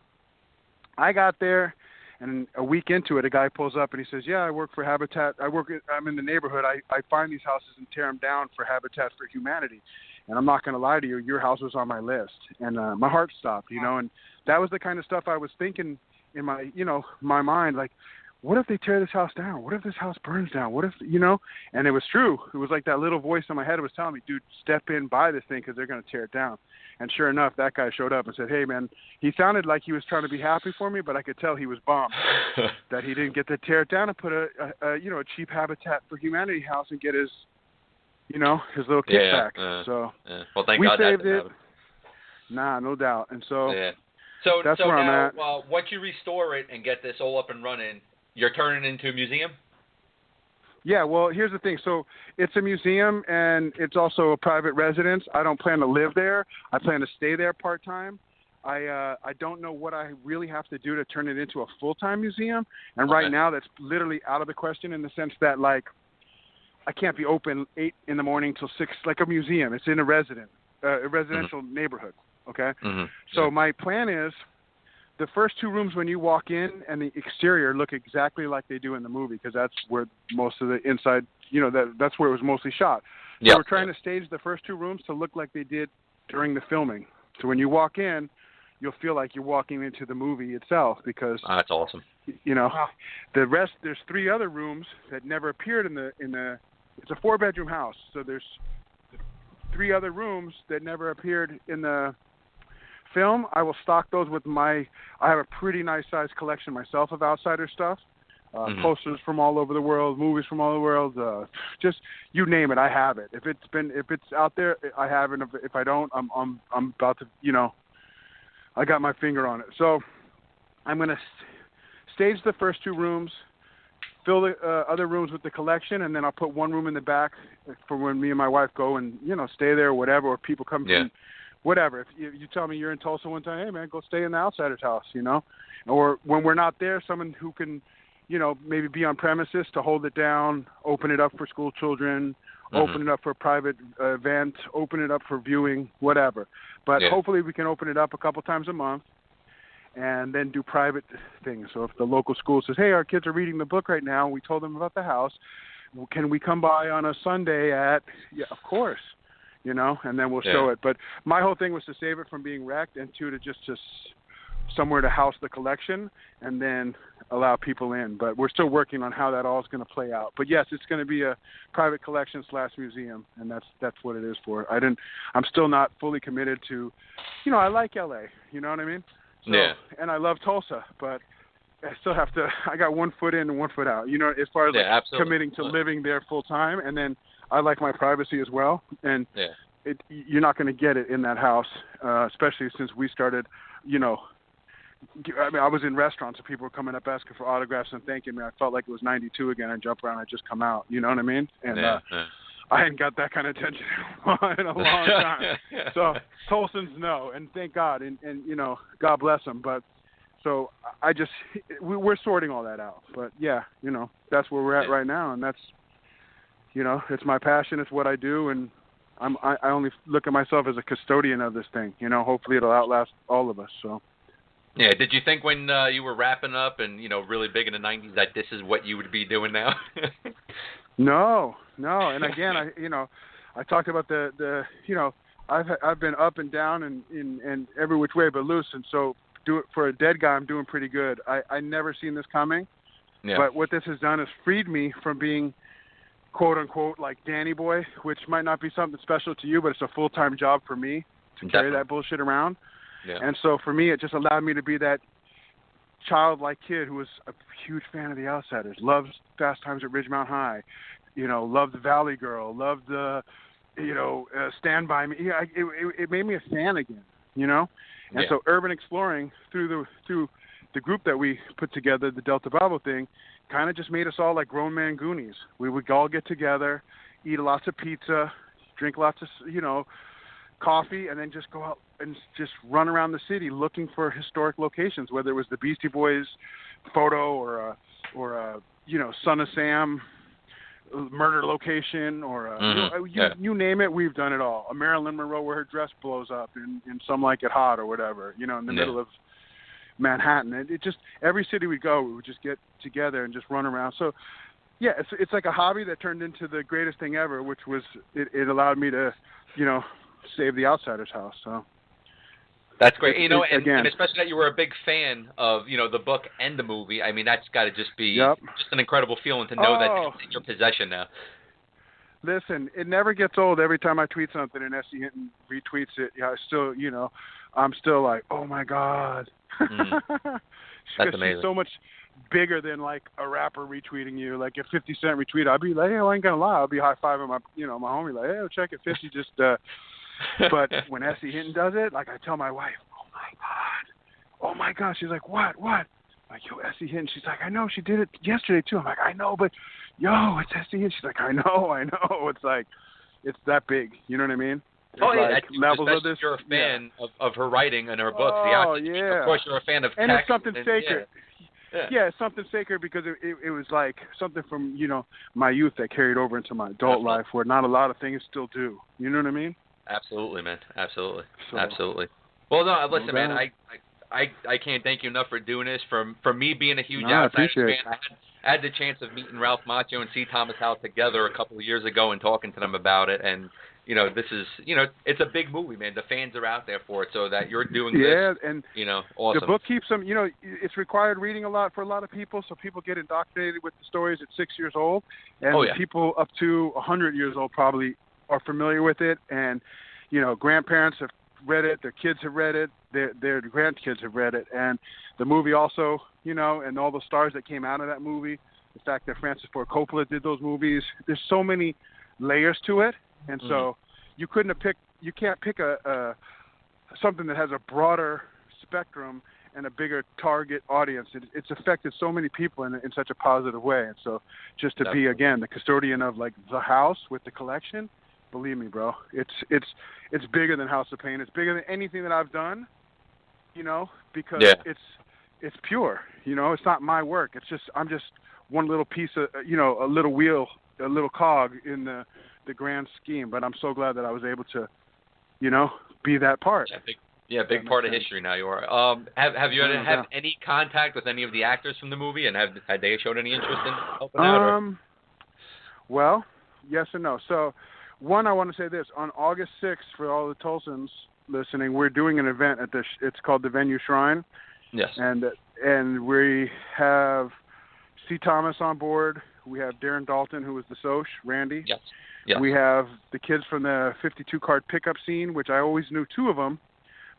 I got there, and a week into it, a guy pulls up, and he says, I work for Habitat. I'm in the neighborhood. I find these houses and tear them down for Habitat for Humanity. And I'm not going to lie to you, your house was on my list. And my heart stopped, and that was the kind of stuff I was thinking in my, my mind, like, what if they tear this house down? What if this house burns down? What if, and it was true. It was like that little voice in my head was telling me, dude, step in, buy this thing because they're going to tear it down. And sure enough, that guy showed up and said, hey, man, he sounded like he was trying to be happy for me, but I could tell he was bummed that he didn't get to tear it down and put a cheap Habitat for Humanity house and get his, his little kickback. So well, thank we God saved that it. Nah, no doubt. And so So that's where now, I'm at. Once you restore it and get this all up and running, you're turning it into a museum? Yeah, well, here's the thing. So it's a museum, and it's also a private residence. I don't plan to live there. I plan to stay there part-time. I don't know what I really have to do to turn it into a full-time museum. And right now that's literally out of the question in the sense that, like, I can't be open 8 in the morning till 6, like a museum. It's in a residential neighborhood, okay? So my plan is the first 2 rooms when you walk in and the exterior look exactly like they do in the movie because that's where most of the inside, that's where it was mostly shot. So we're trying to stage the first 2 rooms to look like they did during the filming. So when you walk in, you'll feel like you're walking into the movie itself because that's awesome. The rest, there's 3 other rooms that never appeared in the it's a 4-bedroom house. So there's 3 other rooms that never appeared in the film. I will stock those with I have a pretty nice sized collection myself of outsider stuff, posters from all over the world, movies from all over the world, just you name it, I have it. If it's out there, I have it. If I don't, I'm about to, I got my finger on it. So I'm going to stage the first 2 rooms, fill the other rooms with the collection, and then I'll put 1 room in the back for when me and my wife go and, stay there or whatever, or people come from whatever. If you tell me you're in Tulsa one time, hey, man, go stay in the outsider's house, Or when we're not there, someone who can, maybe be on premises to hold it down, open it up for school children, open it up for a private event, open it up for viewing, whatever. But hopefully we can open it up a couple times a month and then do private things. So if the local school says, hey, our kids are reading the book right now, we told them about the house, can we come by on a Sunday at, of course. And then we'll show it. But my whole thing was to save it from being wrecked, and 2, to just somewhere to house the collection and then allow people in. But we're still working on how that all is going to play out. But yes, it's going to be a private collection / museum, and that's what it is for. I'm still not fully committed to, I like LA, you know what I mean? So, and I love Tulsa, but I still have to, I got 1 foot in and 1 foot out, as far as committing to living there full time. And then I like my privacy as well, and you're not going to get it in that house, especially since we started, I mean, I was in restaurants and people were coming up asking for autographs and thanking me. I felt like it was 92 again. I jump around, I just come out. You know what I mean? And I hadn't got that kind of attention in a long time. So Tolson's no, and thank God, and you know, God bless them. But so we're sorting all that out. But yeah, you know, that's where we're at right now, and that's, you know, it's my passion. It's what I do, and I only look at myself as a custodian of this thing. You know, hopefully it'll outlast all of us. So. Yeah. Did you think when you were wrapping up and, you know, really big in the 90s that this is what you would be doing now? No. And again, I talked about the you know, I've been up and down and every which way but loose. And so for a dead guy, I'm doing pretty good. I never seen this coming. Yeah. But what this has done is freed me from being, quote unquote, like Danny Boy, which might not be something special to you, but it's a full-time job for me to carry that bullshit around. Yeah. And so for me, it just allowed me to be that childlike kid who was a huge fan of the Outsiders, loved Fast Times at Ridgemount High, you know, loved the Valley Girl, loved the, you know, Stand By Me. Yeah, it made me a fan again, you know. And so urban exploring through the group that we put together, the Delta Bravo thing, kind of just made us all like grown man Goonies. We would all get together, eat lots of pizza, drink lots of, you know, coffee, and then just go out and just run around the city looking for historic locations, whether it was the Beastie Boys photo or a you know, Son of Sam murder location or you name it, we've done it all. A Marilyn Monroe where her dress blows up in Some Like It Hot or whatever, you know, in the middle of Manhattan. And it just, every city we go, we would just get together and just run around. So yeah, it's like a hobby that turned into the greatest thing ever, which was it allowed me to, you know, save the Outsiders house. So that's great. You know, and especially that you were a big fan of, you know, the book and the movie. I mean, that's got to just be just an incredible feeling to know that it's in your possession now. Listen, it never gets old. Every time I tweet something and S.E. Hinton retweets it, I still, you know, I'm still like, oh my God. That's amazing. She's so much bigger than like a rapper retweeting you. Like if 50 Cent retweet, I'd be like, hey, I ain't gonna lie, I'll be high fiving my homie like, hey, check it, 50 just. But when S.E. Hinton does it, like I tell my wife, oh my God, she's like, what? I'm like, yo, S.E. Hinton. She's like, I know, she did it yesterday too. I'm like, I know, but yo, it's S.E. Hinton. She's like, I know. It's like, it's that big. You know what I mean? It's like levels of this. You're a fan of her writing and her books. Yeah. Of course, you're a fan of and text. It's something sacred. Yeah, it's something sacred because it was like something from, you know, my youth that carried over into my adult life where not a lot of things still do. You know what I mean? Absolutely, man. Absolutely. Well, no, listen, man. I can't thank you enough for doing this. For me being a huge Outsiders fan, I had the chance of meeting Ralph Macchio and C. Thomas Howell together a couple of years ago and talking to them about it. And, you know, this is, you know, it's a big movie, man. The fans are out there for it, so that you're doing this, and you know, awesome. The book keeps them, you know, it's required reading a lot for a lot of people, so people get indoctrinated with the stories at 6 years old. And people up to 100 years old probably are familiar with it. And, you know, grandparents have read it, their kids have read it, their grandkids have read it. And the movie also, you know, and all the stars that came out of that movie, the fact that Francis Ford Coppola did those movies, there's so many layers to it. And so you can't pick a something that has a broader spectrum and a bigger target audience. It's affected so many people in such a positive way. And so just to be, again, the custodian of like the house with the collection, believe me, bro, it's bigger than House of Pain. It's bigger than anything that I've done, you know, because it's pure, you know, it's not my work. I'm just one little piece of, you know, a little wheel, a little cog in the grand scheme. But I'm so glad that I was able to, you know, be that part. Big part of history now. You are. Have you had any contact with any of the actors from the movie, and had they showed any interest in helping out? Well, yes and no. So, one, I want to say this: on August 6th, for all the Tulsans listening, we're doing an event at it's called the Venue Shrine. Yes. And we have C. Thomas on board. We have Darren Dalton, who was the Soch, Randy. Yes. We have the kids from the 52 card pickup scene, which I always knew two of them,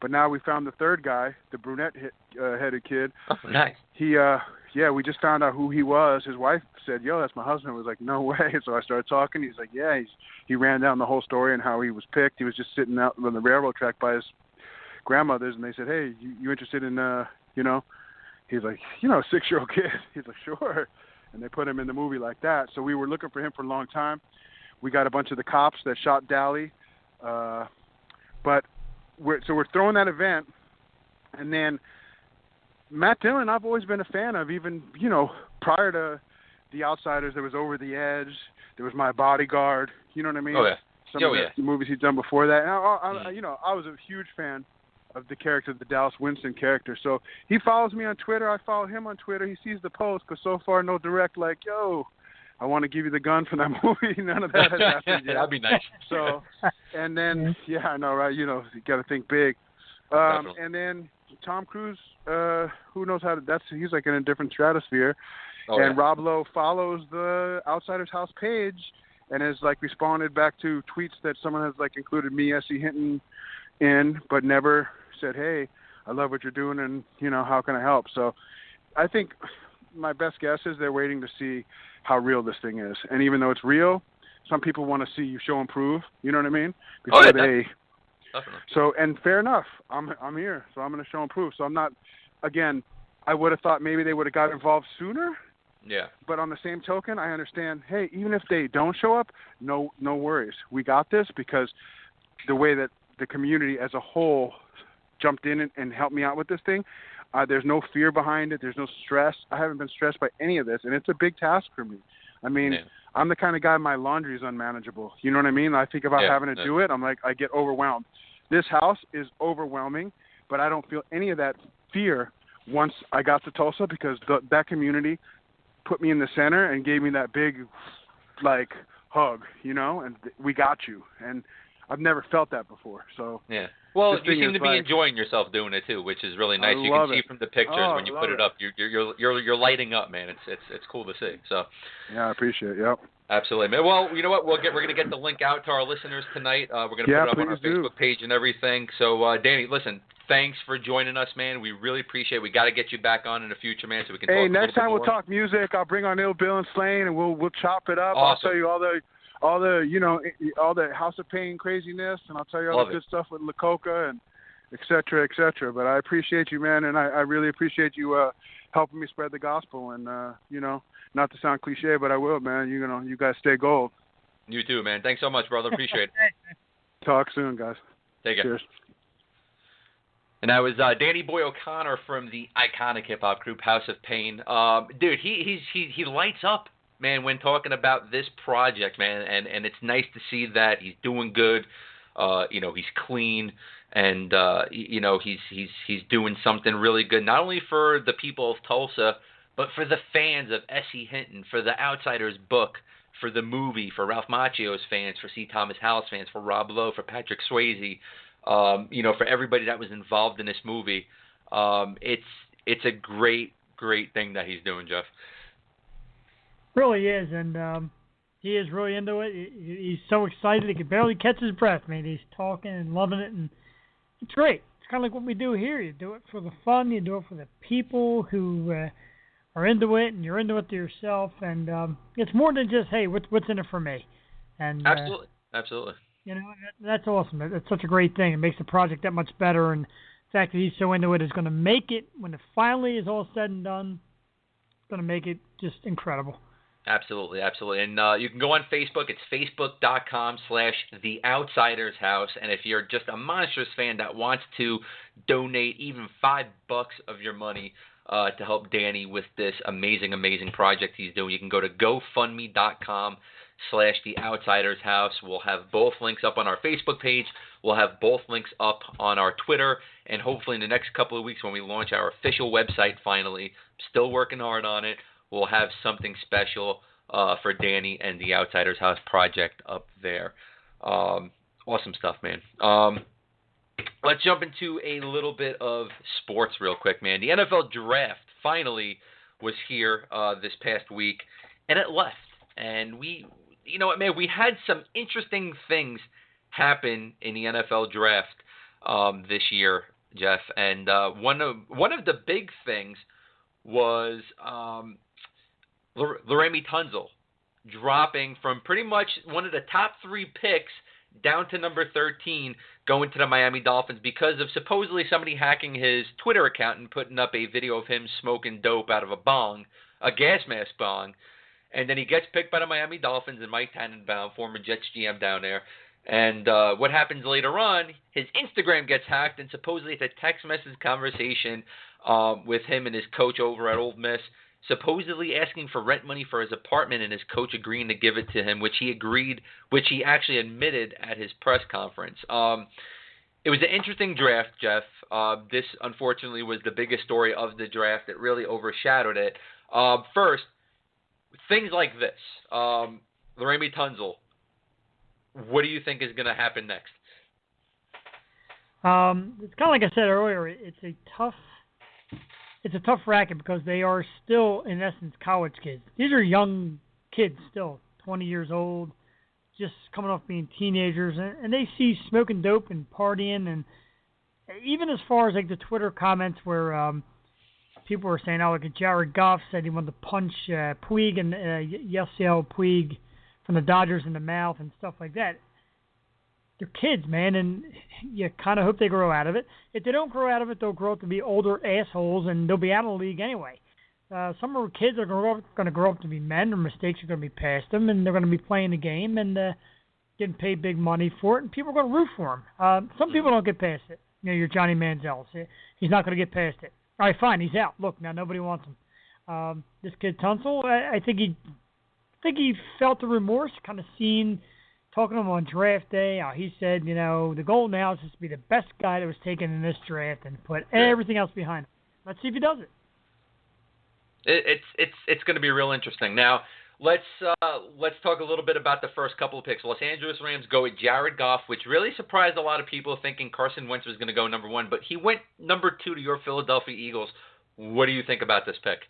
but now we found the third guy, the brunette-headed kid. Oh, nice. We just found out who he was. His wife said, yo, that's my husband. I was like, no way. So I started talking. He's like, yeah. He ran down the whole story and how he was picked. He was just sitting out on the railroad track by his grandmother's, and they said, hey, you interested in you know? He's like, you know, a 6-year-old kid. He's like, sure. And they put him in the movie like that. So we were looking for him for a long time. We got a bunch of the cops that shot Dally. But we're throwing that event. And then Matt Dillon, I've always been a fan of, even, you know, prior to The Outsiders, there was Over the Edge. There was My Bodyguard. You know what I mean? Oh, yeah. Some of the movies he'd done before that. And you know, I was a huge fan of the character, the Dallas Winston character. So he follows me on Twitter. I follow him on Twitter. He sees the post, because so far no direct like, yo, I want to give you the gun for that movie. None of that has happened yet. That'd be nice. So, and then, yeah, I know, right? You know, you got to think big. And then Tom Cruise, who knows how to, he's like in a different stratosphere. Oh, and Rob Lowe follows the Outsiders House page and has like responded back to tweets that someone has like included me, S.E. Hinton, in, but never said, hey, I love what you're doing, and, you know, how can I help? So I think my best guess is they're waiting to see how real this thing is. And even though it's real, some people want to see you show and prove, you know what I mean? Before definitely. So, and fair enough, I'm here, so I'm going to show and prove. So I'm not, again, I would have thought maybe they would have got involved sooner. Yeah. But on the same token, I understand, hey, even if they don't show up, no worries. We got this, because the way that the community as a whole jumped in and helped me out with this thing, there's no fear behind it. There's no stress. I haven't been stressed by any of this, and it's a big task for me. I mean, I'm the kind of guy, my laundry is unmanageable. You know what I mean? I think about having to do it, I'm like, I get overwhelmed. This house is overwhelming, but I don't feel any of that fear once I got to Tulsa, because that community put me in the center and gave me that big, like, hug, you know, and we got you. And I've never felt that before. So yeah. Well, you seem to be enjoying yourself doing it too, which is really nice. You can see from the pictures when you put it up, you're lighting up, man. It's cool to see. So yeah, I appreciate it. Yep. Absolutely, man. Well, you know what? We're going to get the link out to our listeners tonight. We're going to put it up on our Facebook page and everything. So, Danny, listen, thanks for joining us, man. We really appreciate it. We got to get you back on in the future, man, so we can talk. Hey, next time we'll talk music. I'll bring on Ill Bill and Slain, and we'll chop it up. Awesome. I'll tell you all the you know, all the House of Pain craziness, and I'll tell you all the good stuff with Lacoca and et cetera, et cetera. But I appreciate you, man, and I really appreciate you helping me spread the gospel. And you know, not to sound cliche, but I will, man. You know, you guys stay gold. You too, man. Thanks so much, brother. Appreciate it. Talk soon, guys. Take care. Cheers. And that was Danny Boy O'Connor from the iconic hip hop group House of Pain. Dude, he lights up, man, when talking about this project, man, and it's nice to see that he's doing good. You know, he's clean, and you know, he's doing something really good, not only for the people of Tulsa, but for the fans of S.E. Hinton, for the Outsiders book, for the movie, for Ralph Macchio's fans, for C. Thomas Howell's fans, for Rob Lowe, for Patrick Swayze, you know, for everybody that was involved in this movie. It's a great thing that he's doing, Jeff. Really is, and he is really into it. He's so excited he can barely catch his breath, man. He's talking and loving it, and it's great. It's kind of like what we do here. You do it for the fun. You do it for the people who are into it, and you're into it to yourself. And it's more than just, hey, what's in it for me? And absolutely. You know, that's awesome. It's such a great thing. It makes the project that much better. And the fact that he's so into it is going to make it, when it finally is all said and done, it's going to make it just incredible. Absolutely. And you can go on Facebook. It's facebook.com/The Outsiders House. And if you're just a Monsters fan that wants to donate even $5 of your money to help Danny with this amazing project he's doing, you can go to GoFundMe.com/The Outsiders House. We'll have both links up on our Facebook page. We'll have both links up on our Twitter. And hopefully in the next couple of weeks when we launch our official website finally, still working hard on it, we'll have something special for Danny and the Outsiders House project up there. Awesome stuff, man. Let's jump into a little bit of sports real quick, man. The NFL draft finally was here this past week, and it left. And you know what, man, we had some interesting things happen in the NFL draft this year, Jeff. And one of the big things was Laramie Tunsil dropping from pretty much one of the top 3 picks down to number 13 going to the Miami Dolphins because of supposedly somebody hacking his Twitter account and putting up a video of him smoking dope out of a gas mask bong. And then he gets picked by the Miami Dolphins and Mike Tannenbaum, former Jets GM down there. And what happens later on, his Instagram gets hacked, and supposedly it's a text message conversation with him and his coach over at Ole Miss, supposedly asking for rent money for his apartment and his coach agreeing to give it to him, which he actually admitted at his press conference. It was an interesting draft, Jeff. This, unfortunately, was the biggest story of the draft. It really overshadowed it. First, things like this. Laremy Tunsil, what do you think is going to happen next? It's kind of like I said earlier. It's a tough racket because they are still, in essence, college kids. These are young kids still, 20 years old, just coming off being teenagers, and they see smoking dope and partying, and even as far as like the Twitter comments where people were saying, oh, like Jared Goff said he wanted to punch Puig and Yasiel Puig from the Dodgers in the mouth and stuff like that. They're kids, man, and you kind of hope they grow out of it. If they don't grow out of it, they'll grow up to be older assholes, and they'll be out of the league anyway. Some of our kids are going to grow up to be men. Their mistakes are going to be past them, and they're going to be playing the game and getting paid big money for it, and people are going to root for them. Some people don't get past it. You know, your Johnny Manziel. He's not going to get past it. All right, fine, he's out. Look, now nobody wants him. This kid Tunsil, I think he felt the remorse, kind of talking to him on draft day. He said, you know, the goal now is just to be the best guy that was taken in this draft and put everything else behind him. Let's see if he does it. It's going to be real interesting. Now, let's talk a little bit about the first couple of picks. Los Angeles Rams go with Jared Goff, which really surprised a lot of people thinking Carson Wentz was going to go number 1, but he went number 2 to your Philadelphia Eagles. What do you think about this pick?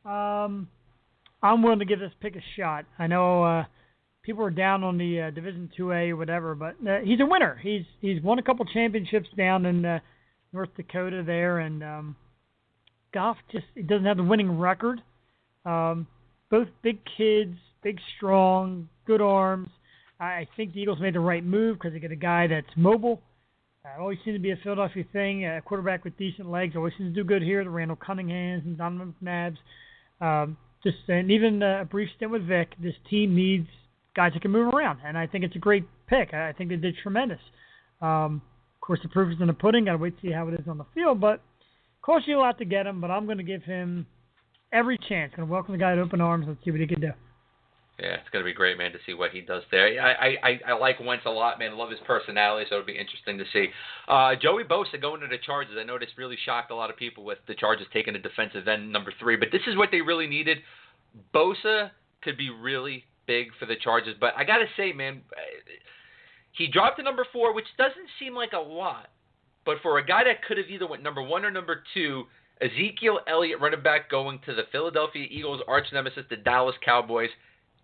I'm willing to give this pick a shot. I know people are down on the Division 2A or whatever, but he's a winner. He's won a couple championships down in North Dakota there, and Goff he doesn't have the winning record. Both big kids, big, strong, good arms. I think the Eagles made the right move because they get a guy that's mobile. It always seems to be a Philadelphia thing. A quarterback with decent legs always seems to do good here. The Randall Cunninghams and Donovan McNabbs. And even a brief stint with Vic, this team needs guys that can move around, and I think it's a great pick. I think they did tremendous. Of course, the proof is in the pudding. Got to wait to see how it is on the field, but cost you a lot to get him, but I'm going to give him every chance. Going to welcome the guy with open arms. Let's see what he can do. Yeah, it's going to be great, man, to see what he does there. I like Wentz a lot, man. Love his personality, so it'll be interesting to see. Joey Bosa going to the Chargers. I know this really shocked a lot of people with the Chargers taking a defensive end number 3, but this is what they really needed. Bosa could be really big for the Chargers, but I got to say, man, he dropped to number 4, which doesn't seem like a lot, but for a guy that could have either went number 1 or number 2, Ezekiel Elliott, running back, going to the Philadelphia Eagles, arch nemesis, the Dallas Cowboys.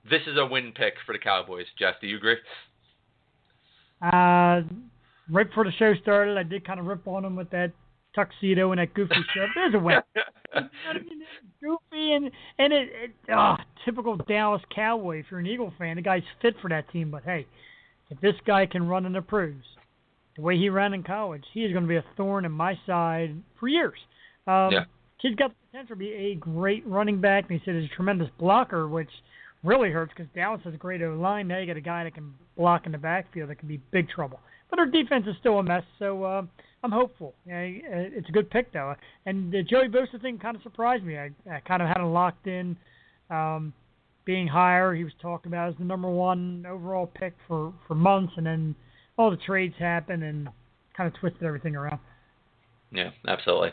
This is a win pick for the Cowboys. Jeff, do you agree? Right before the show started, I did kind of rip on him with that tuxedo and that goofy shirt. There's a win. Goofy and typical Dallas Cowboy. If you're an Eagle fan, the guy's fit for that team. But hey, if this guy can run and approves the way he ran in college, he is going to be a thorn in my side for years. Kid's got the potential to be a great running back, and he said he's a tremendous blocker, which really hurts because Dallas has a great O-line. Now you got a guy that can block in the backfield that can be big trouble. But our defense is still a mess, so I'm hopeful. It's a good pick, though. And the Joey Bosa thing kind of surprised me. I kind of had him locked in being higher. He was talked about as the number 1 overall pick for months, and then all the trades happened and kind of twisted everything around. Yeah, absolutely.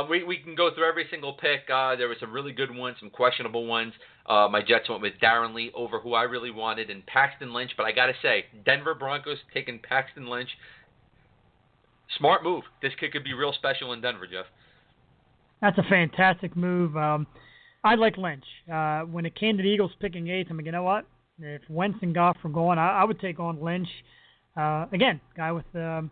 We can go through every single pick. There were some really good ones, some questionable ones. My Jets went with Darren Lee over who I really wanted and Paxton Lynch. But I got to say, Denver Broncos taking Paxton Lynch. Smart move. This kid could be real special in Denver, Jeff. That's a fantastic move. I like Lynch. When it came to the Eagles picking 8th, I'm like, you know what? If Wentz and Goff were going, I would take on Lynch. Again, guy with kind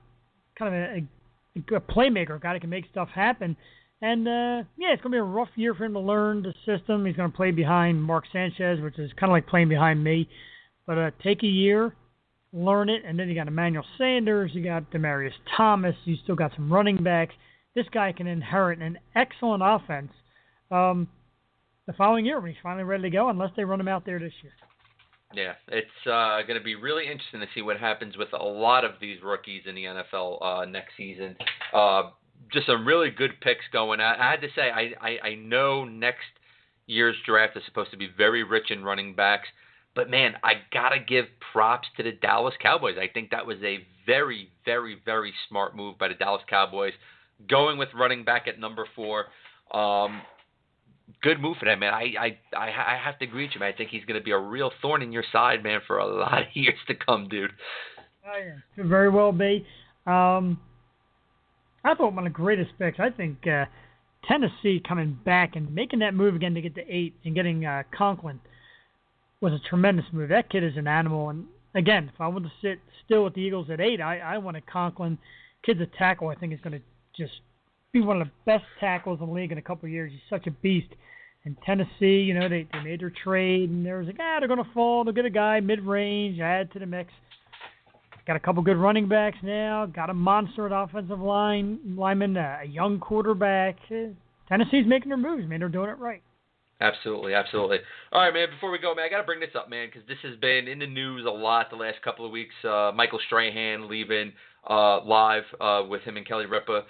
of a playmaker, a guy that can make stuff happen. And, it's going to be a rough year for him to learn the system. He's going to play behind Mark Sanchez, which is kind of like playing behind me. But take a year, learn it. And then you got Emmanuel Sanders, you got Demarius Thomas, you still got some running backs. This guy can inherit an excellent offense the following year when he's finally ready to go, unless they run him out there this year. Yeah, it's going to be really interesting to see what happens with a lot of these rookies in the NFL next season. Just some really good picks going out. I had to say, I know next year's draft is supposed to be very rich in running backs, but man, I got to give props to the Dallas Cowboys. I think that was a very, very, very smart move by the Dallas Cowboys, going with running back at number 4. Good move for them, man. I have to agree with you, man. I think he's going to be a real thorn in your side, man, for a lot of years to come, dude. Oh, yeah. Could very well be. I thought one of the greatest picks, I think Tennessee coming back and making that move again to get to 8 and getting Conklin was a tremendous move. That kid is an animal. And, again, if I want to sit still with the Eagles at 8, I wanted Conklin. Kid's a tackle. I think is going to just be one of the best tackles in the league in a couple of years. He's such a beast. And Tennessee, you know, they made their trade, and there was like, they're going to fall. They'll get a guy mid-range, add to the mix. Got a couple good running backs now. Got a monster at offensive lineman, a young quarterback. Tennessee's making their moves, man. They're doing it right. Absolutely, absolutely. All right, man, before we go, man, I got to bring this up, man, because this has been in the news a lot the last couple of weeks. Michael Strahan leaving live with him and Kelly Ripa.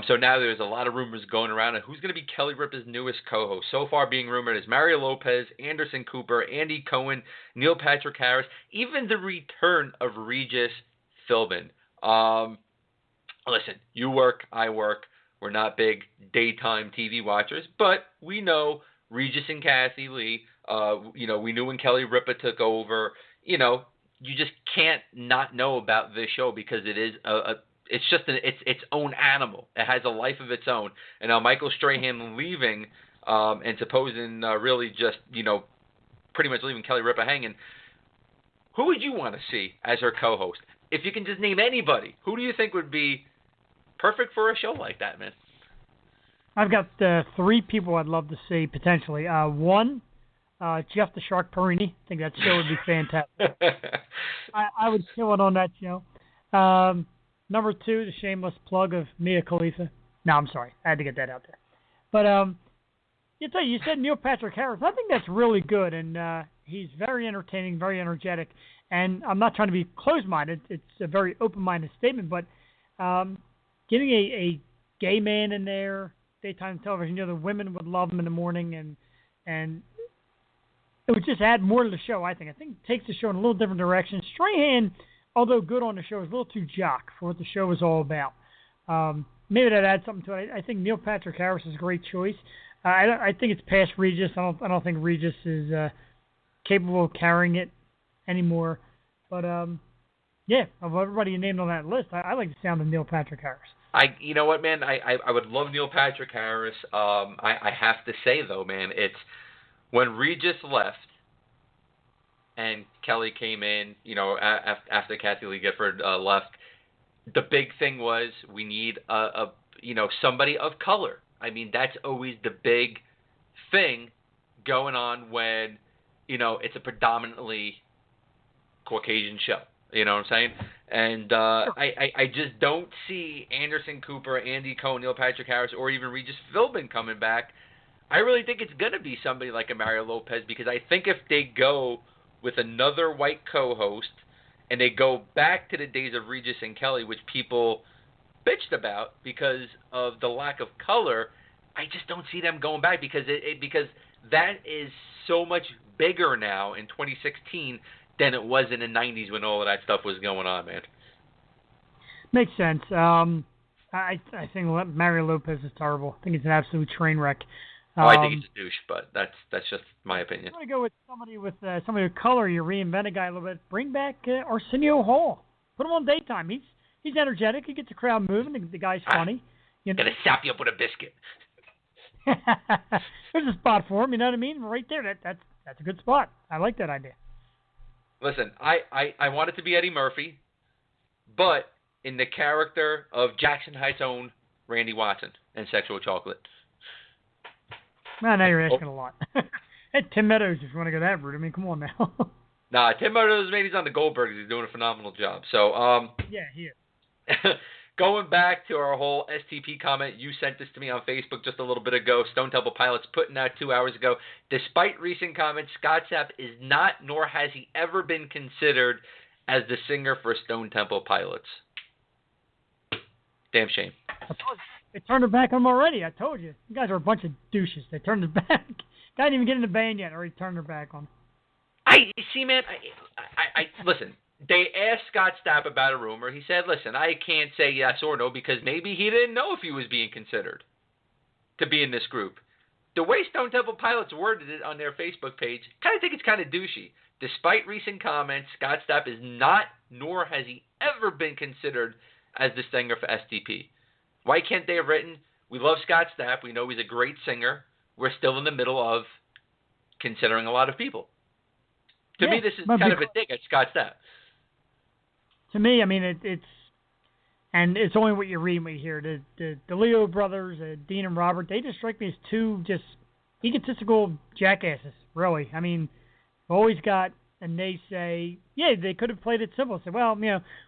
So now there's a lot of rumors going around of who's going to be Kelly Ripa's newest co-host. So far being rumored is Mario Lopez, Anderson Cooper, Andy Cohen, Neil Patrick Harris, even the return of Regis Philbin. Listen, you work, I work. We're not big daytime TV watchers, but we know Regis and Kathy Lee. We knew when Kelly Ripa took over. You just can't not know about this show because it is it's just its own animal. It has a life of its own. And now Michael Strahan leaving and supposing really just pretty much leaving Kelly Ripa hanging. Who would you want to see as her co-host? If you can just name anybody, who do you think would be perfect for a show like that, man? I've got 3 people I'd love to see potentially. One, Jeff the Shark Porrini. I think that show would be fantastic. I would kill it on that show. Number 2, the shameless plug of Mia Khalifa. No, I'm sorry. I had to get that out there. But you said Neil Patrick Harris. I think that's really good, and he's very entertaining, very energetic. And I'm not trying to be closed-minded. It's a very open-minded statement, but getting a gay man in there, daytime television, the women would love him in the morning, and it would just add more to the show, I think. I think it takes the show in a little different direction. Strahan, although good on the show, is a little too jock for what the show is all about. Maybe that adds something to it. I think Neil Patrick Harris is a great choice. I think it's past Regis. I don't think Regis is capable of carrying it anymore. But, of everybody you named on that list, I like the sound of Neil Patrick Harris. You know what, man? I would love Neil Patrick Harris. I have to say, though, man, it's when Regis left and Kelly came in, after Kathy Lee Gifford left, the big thing was we need somebody of color. I mean, that's always the big thing going on when, it's a predominantly Caucasian show. You know what I'm saying? And I just don't see Anderson Cooper, Andy Cohen, Neil Patrick Harris, or even Regis Philbin coming back. I really think it's going to be somebody like a Mario Lopez, because I think if they go with another white co-host and they go back to the days of Regis and Kelly, which people bitched about because of the lack of color, I just don't see them going back because because that is so much bigger now in 2016 than it was in the 90s when all of that stuff was going on, man. Makes sense. I think Mario Lopez is terrible. I think he's an absolute train wreck. I think he's a douche, but that's just my opinion. I want to go with somebody of color. You reinvent a guy a little bit. Bring back Arsenio Hall. Put him on daytime. He's energetic. He gets the crowd moving. The guy's funny. Gonna sap you up with a biscuit. There's a spot for him. You know what I mean? Right there. That's a good spot. I like that idea. Listen, I want it to be Eddie Murphy, but in the character of Jackson Heights' own Randy Watson and Sexual Chocolate. Well, now you're asking a lot. Hey, Tim Meadows, if you want to go that route. I mean, come on now. Nah, Tim Meadows, maybe he's on the Goldbergs. He's doing a phenomenal job. So, Yeah, he is. going back to our whole STP comment, you sent this to me on Facebook just a little bit ago. Stone Temple Pilots putting out 2 hours ago. Despite recent comments, Scott Stapp is not, nor has he ever been considered as the singer for Stone Temple Pilots. Damn shame. They turned their back on him already. I told you. You guys are a bunch of douches. They turned their back. Guy didn't even get in the band yet, or he turned their back on him. See, man. I listen. They asked Scott Stapp about a rumor. He said, "Listen, I can't say yes or no because maybe he didn't know if he was being considered to be in this group." The way Stone Temple Pilots worded it on their Facebook page, kind of think it's kind of douchey. Despite recent comments, Scott Stapp is not, nor has he ever been considered as the singer for STP. Why can't they have written, "We love Scott Stapp. We know he's a great singer. We're still in the middle of considering a lot of people." To me, this is kind of a dig at Scott Stapp. To me, I mean, and it's only what you read when you hear. The Leo brothers, Dean and Robert, they just strike me as two just egotistical jackasses, really. I mean, always got, and they say, yeah, they could have played it simple. Say, well,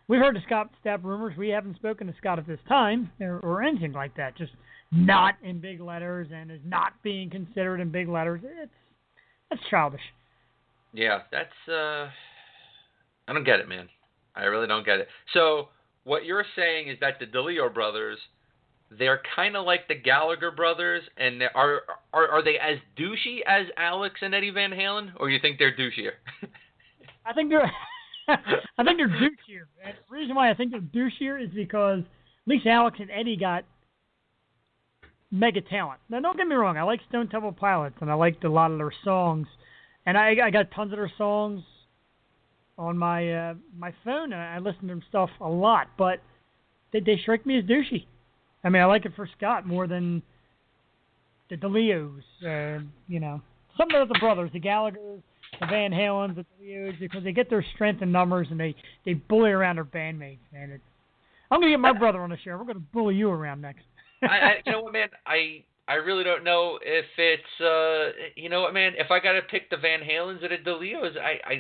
we've heard the Scott Stapp rumors. We haven't spoken to Scott at this time or anything like that. Just not in big letters and is not being considered in big letters. That's childish. Yeah, that's, I don't get it, man. I really don't get it. So what you're saying is that the DeLeo brothers, they're kind of like the Gallagher brothers, and are they as douchey as Alex and Eddie Van Halen, or you think they're douchier? I think they're douchier. And the reason why I think they're douchier is because at least Alex and Eddie got mega talent. Now, don't get me wrong. I like Stone Temple Pilots, and I liked a lot of their songs, and I got tons of their songs on my my phone, and I listen to them stuff a lot, but they strike me as douchey. I mean, I like it for Scott more than the DeLeos, some of the brothers, the Gallaghers, the Van Halens, the DeLeos, because they get their strength in numbers and they bully around their bandmates, man. I'm going to get my brother on the show. We're going to bully you around next. You know what, man? I really don't know if it's, you know what, man? If I got to pick the Van Halens or the DeLeos,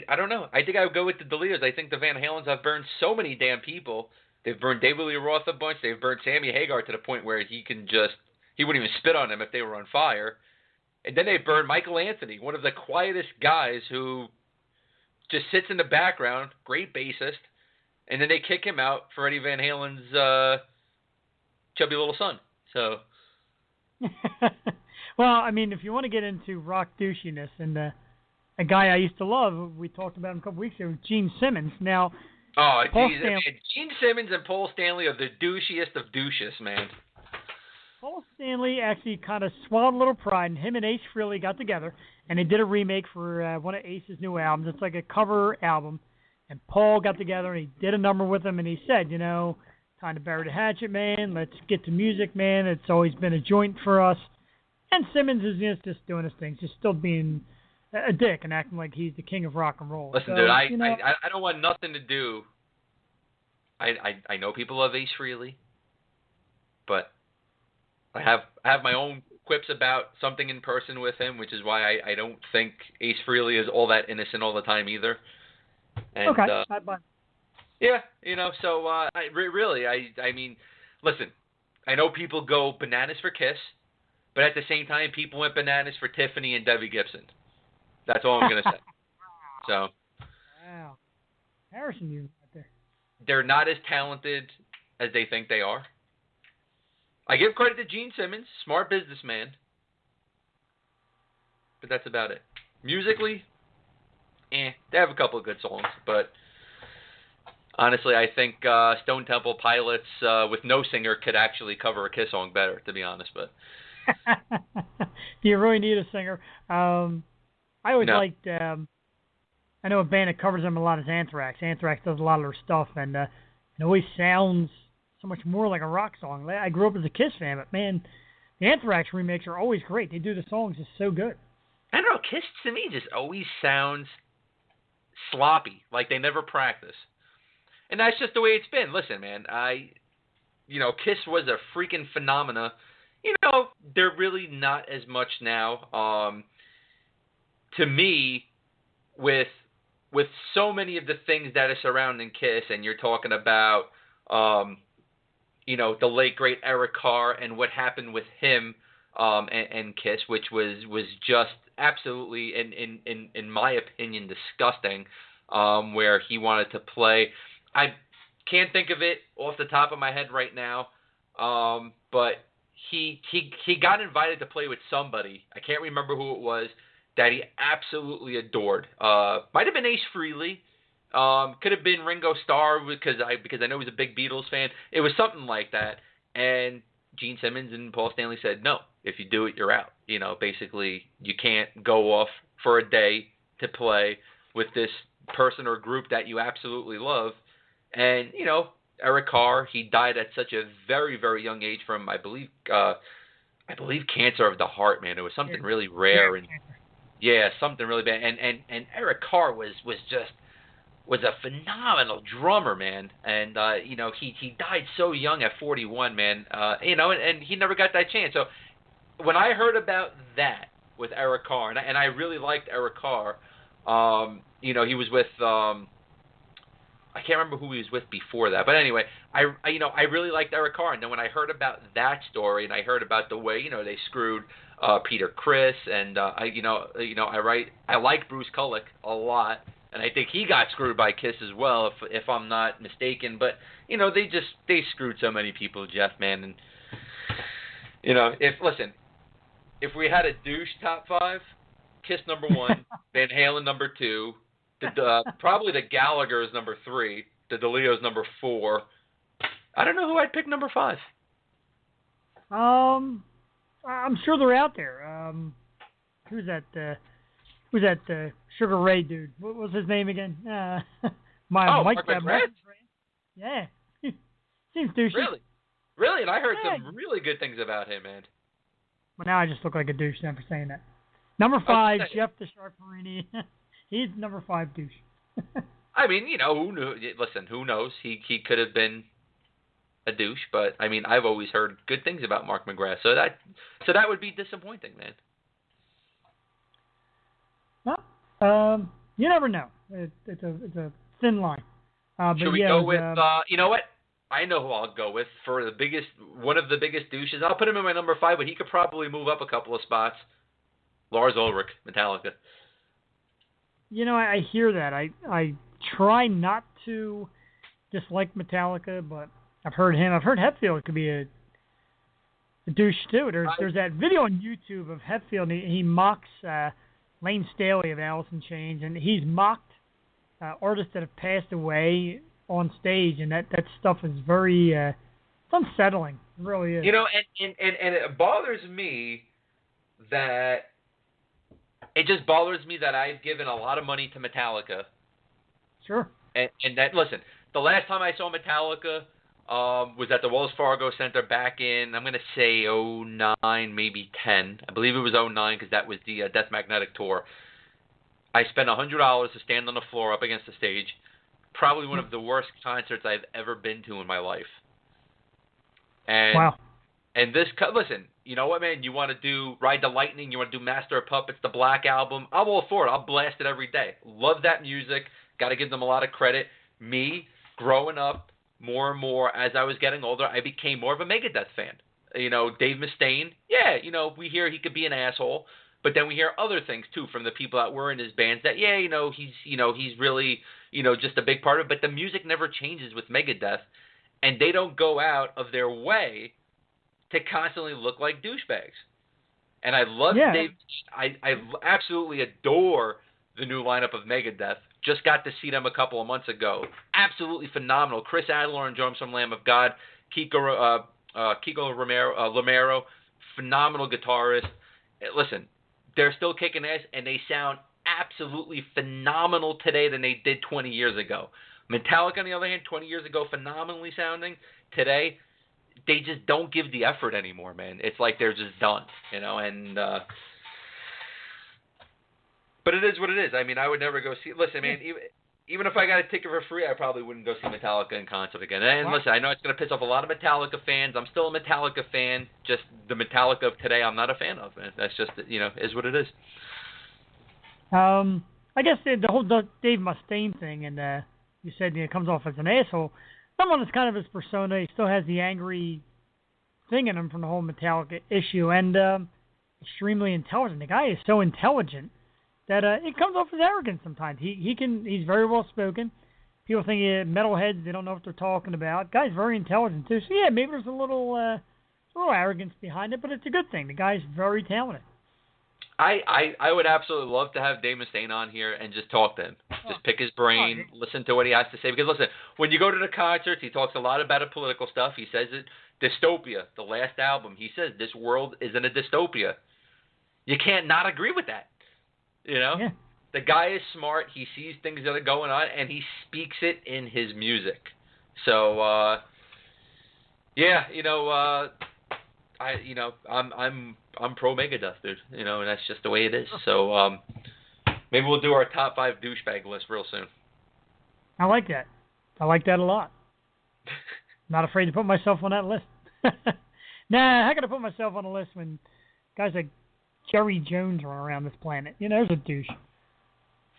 I don't know. I think I would go with the DeLeos. I think the Van Halens have burned so many damn people. They've burned David Lee Roth a bunch. They've burned Sammy Hagar to the point where he wouldn't even spit on them if they were on fire. And then they burned Michael Anthony, one of the quietest guys who just sits in the background, great bassist. And then they kick him out for Eddie Van Halen's chubby little son. So... Well, I mean, if you want to get into rock douchiness, and a guy I used to love, we talked about him a couple weeks ago, Gene Simmons. Now, Gene Simmons and Paul Stanley are the douchiest of douches, man. Paul Stanley actually kind of swallowed a little pride, and him and Ace Frehley got together, and they did a remake for one of Ace's new albums. It's like a cover album, and Paul got together, and he did a number with him, and he said, time to bury the hatchet, man. Let's get to music, man. It's always been a joint for us. And Simmons is just doing his thing, just still being a dick and acting like he's the king of rock and roll. Listen, dude, I don't want nothing to do. I know people love Ace Frehley, but I have my own quips about something in person with him, which is why I don't think Ace Frehley is all that innocent all the time either. And, okay, bye. Yeah, so I mean, listen, I know people go bananas for Kiss, but at the same time, people went bananas for Tiffany and Debbie Gibson. That's all I'm going to say. So. Wow. Harrison, you out there. They're not as talented as they think they are. I give credit to Gene Simmons, smart businessman, but that's about it. Musically, they have a couple of good songs, but... Honestly, I think Stone Temple Pilots with no singer could actually cover a Kiss song better, to be honest. But do you really need a singer? I always liked. I know a band that covers them a lot is Anthrax. Anthrax does a lot of their stuff, and it always sounds so much more like a rock song. I grew up as a Kiss fan, but man, the Anthrax remakes are always great. They do the songs just so good. I don't know. Kiss to me just always sounds sloppy, like they never practice. And that's just the way it's been. Listen, man, Kiss was a freaking phenomena. They're really not as much now. To me, with with so many of the things that are surrounding Kiss, and you're talking about, the late great Eric Carr and what happened with him and Kiss, which was just absolutely, in my opinion, disgusting. Where he wanted to play, I can't think of it off the top of my head right now, but he got invited to play with somebody. I can't remember who it was that he absolutely adored. Might have been Ace Frehley. Could have been Ringo Starr because I know he's a big Beatles fan. It was something like that. And Gene Simmons and Paul Stanley said, no, if you do it, you're out. Basically you can't go off for a day to play with this person or group that you absolutely love. And, Eric Carr, he died at such a very, very young age from, I believe cancer of the heart, man. It was something really rare and something really bad. And Eric Carr was a phenomenal drummer, man. And he died so young at 41, man. And he never got that chance. So when I heard about that with Eric Carr, and I really liked Eric Carr, he was with I can't remember who he was with before that, but anyway, I really liked Eric Carr, and then when I heard about that story, and I heard about the way they screwed Peter Criss, and I like Bruce Kulick a lot, and I think he got screwed by Kiss as well, if I'm not mistaken. But they screwed so many people, Jeff, man, and if we had a douche top 5, Kiss number 1, Van Halen number 2. Probably the Gallagher's number 3, the DeLeo's number 4. I don't know who I'd pick number 5. I'm sure they're out there. Who's that Sugar Ray dude? What was his name again? Mark McGrath? Yeah. Seems douchey. Really? And I heard some really good things about him, man. Well, now I just look like a douche then for saying that. Number 5, Jeff the Shark Porrini. He's number 5 douche. I mean, who knew? Listen, who knows? He could have been a douche, but I mean, I've always heard good things about Mark McGrath, so that would be disappointing, man. Well, you never know. It's a thin line. Should we go with? You know what? I know who I'll go with for one of the biggest douches. I'll put him in my number 5, but he could probably move up a couple of spots. Lars Ulrich, Metallica. I hear that. I try not to dislike Metallica, but I've heard him. I've heard Hetfield could be a douche too. There's that video on YouTube of Hetfield. He mocks Lane Staley of Alice in Chains, and he's mocked artists that have passed away on stage, and that stuff is very it's unsettling. It really is. And it bothers me that. It just bothers me that I've given a lot of money to Metallica. Sure. And that, listen, the last time I saw Metallica was at the Wells Fargo Center back in, I'm going to say 09, maybe 10. I believe it was 09 because that was the Death Magnetic tour. I spent $100 to stand on the floor up against the stage. Probably one of the worst concerts I've ever been to in my life. And, wow. And listen, you know what, man? You want to do Ride the Lightning? You want to do Master of Puppets, the Black Album? I'm all for it. I'll blast it every day. Love that music. Got to give them a lot of credit. Me, growing up, more and more as I was getting older, I became more of a Megadeth fan. Dave Mustaine, we hear he could be an asshole, but then we hear other things too from the people that were in his bands that, he's really, just a big part of it. But the music never changes with Megadeth, and they don't go out of their way to constantly look like douchebags. And I love Dave. I absolutely adore the new lineup of Megadeth. Just got to see them a couple of months ago. Absolutely phenomenal. Chris Adler on drums from Lamb of God. Kiko Romero, phenomenal guitarist. Listen, they're still kicking ass, and they sound absolutely phenomenal today than they did 20 years ago. Metallica, on the other hand, 20 years ago, phenomenally sounding. Today, they just don't give the effort anymore, man. It's like they're just done, and but it is what it is. I mean, I would never go see. Listen, man, even if I got a ticket for free, I probably wouldn't go see Metallica in concert again. And listen, I know it's going to piss off a lot of Metallica fans. I'm still a Metallica fan. Just the Metallica of today, I'm not a fan of. Man. That's just is what it is. I guess the whole Dave Mustaine thing, and you said it comes off as an asshole. Someone that's kind of his persona. He still has the angry thing in him from the whole Metallica issue, and extremely intelligent. The guy is so intelligent that it comes off as arrogant sometimes. He's very well spoken. People think metalheads, they don't know what they're talking about. Guy's very intelligent too. So yeah, maybe there's a little arrogance behind it, but it's a good thing. The guy's very talented. I would absolutely love to have Dave Mustaine on here and just talk to him. Just pick his brain, listen to what he has to say. Because listen, when you go to the concerts, he talks a lot about the political stuff. He says it, dystopia, the last album. He says this world is in a dystopia. You can't not agree with that. You know? Yeah. The guy is smart. He sees things that are going on, and he speaks it in his music. So, yeah, I'm pro Megadeth, dude. And that's just the way it is. So, maybe we'll do our top 5 douchebag list real soon. I like that. I like that a lot. Not afraid to put myself on that list. Nah, how can I put myself on a list when guys like Jerry Jones run around this planet? There's a douche.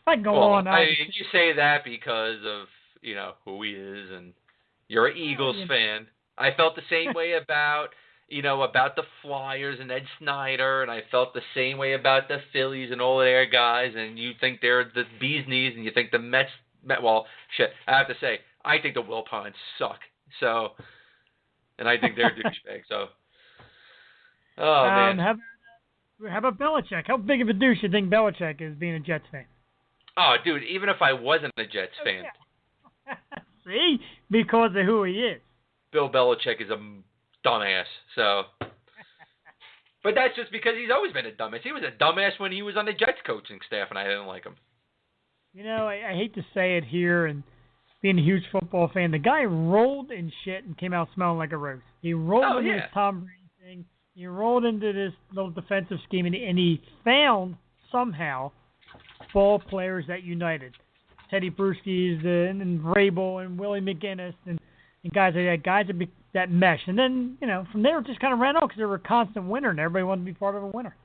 I can go on. You say that because of, who he is, and you're an Eagles fan. I felt the same way about the Flyers and Ed Snyder, and I felt the same way about the Phillies and all of their guys, and you think they're the bee's knees, and you think the Mets, well, shit, I have to say, I think the Wilpons suck, so, and I think they're douchebags, so, man. How about Belichick? How big of a douche do you think Belichick is being a Jets fan? Oh, dude, even if I wasn't a Jets fan. See? Because of who he is. Bill Belichick is a dumbass, so. But that's just because he's always been a dumbass. He was a dumbass when he was on the Jets coaching staff, and I didn't like him. I hate to say it here, and being a huge football fan, the guy rolled in shit and came out smelling like a rose. He rolled into this Tom Brady thing. He rolled into this little defensive scheme, and he found, somehow, ball players that united. Teddy Bruschi's and Vrabel and Willie McGinnis and guys like that, that mesh. And then, from there it just kind of ran out because they were a constant winner and everybody wanted to be part of a winner.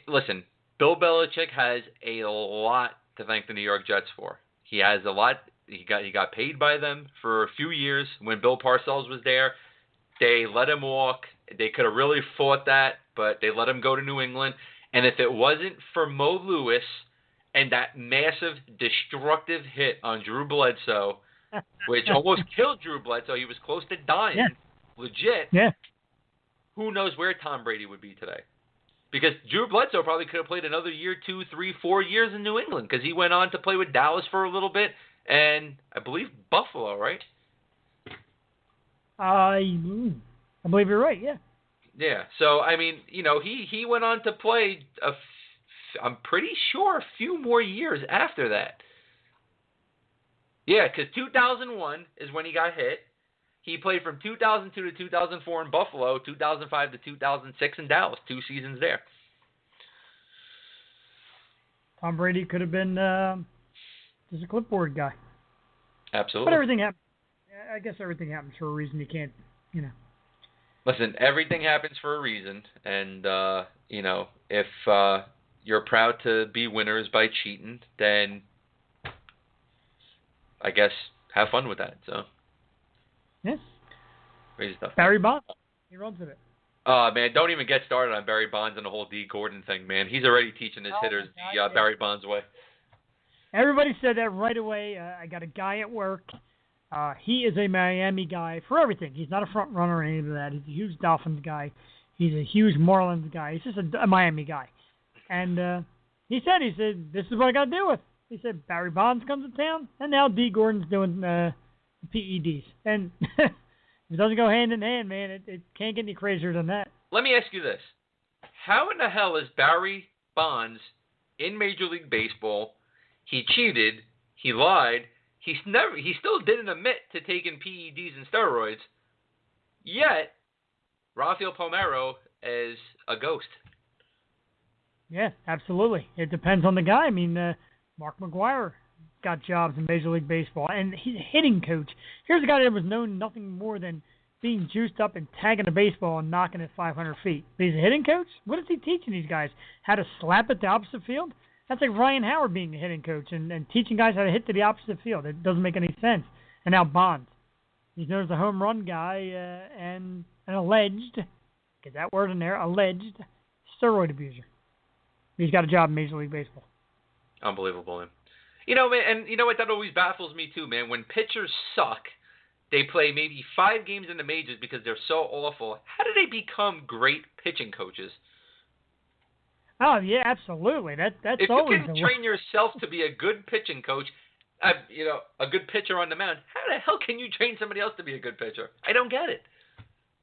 Listen, Bill Belichick has a lot to thank the New York Jets for. He has a lot. He got paid by them for a few years. When Bill Parcells was there, they let him walk. They could have really fought that, but they let him go to New England. And if it wasn't for Mo Lewis and that massive destructive hit on Drew Bledsoe, which almost killed Drew Bledsoe, he was close to dying, legit. Yeah. Who knows where Tom Brady would be today? Because Drew Bledsoe probably could have played another year, 2, 3, 4 years in New England because he went on to play with Dallas for a little bit and I believe Buffalo, right? I believe you're right, yeah. Yeah, so, I mean, he went on to play, I'm pretty sure, a few more years after that. Yeah, because 2001 is when he got hit. He played from 2002 to 2004 in Buffalo, 2005 to 2006 in Dallas, 2 seasons there. Tom Brady could have been just a clipboard guy. Absolutely. But everything happens. I guess everything happens for a reason. You can't, Listen, everything happens for a reason, and, if you're proud to be winners by cheating, then I guess have fun with that, so. Yes. Crazy stuff. Barry Bonds, he runs with it. Man, don't even get started on Barry Bonds and the whole D. Gordon thing, man. He's already teaching his hitters the Barry Bonds way. Everybody said that right away. I got a guy at work. He is a Miami guy for everything. He's not a front runner or any of that. He's a huge Dolphins guy. He's a huge Marlins guy. He's just a Miami guy. And he said, this is what I got to deal with. He said, Barry Bonds comes to town, and now D. Gordon's doing PEDs. And if it doesn't go hand in hand, man, it can't get any crazier than that. Let me ask you this. How in the hell is Barry Bonds in Major League Baseball? He cheated. He lied. He still didn't admit to taking PEDs and steroids. Yet, Rafael Palmeiro is a ghost. Yeah, absolutely. It depends on the guy. I mean, Mark McGwire got jobs in Major League Baseball, and he's a hitting coach. Here's a guy that was known nothing more than being juiced up and tagging a baseball and knocking it 500 feet. But he's a hitting coach? What is he teaching these guys? How to slap it the opposite field? That's like Ryan Howard being a hitting coach and teaching guys how to hit to the opposite field. It doesn't make any sense. And now Bonds. He's known as a home run guy and an alleged, get that word in there, alleged steroid abuser. He's got a job in Major League Baseball. Unbelievable, man. You know, man, and you know what? That always baffles me, too, man. When pitchers suck, they play maybe 5 games in the majors because they're so awful. How do they become great pitching coaches? Oh, yeah, absolutely. That's if always you can train yourself to be a good pitching coach, a good pitcher on the mound, how the hell can you train somebody else to be a good pitcher? I don't get it.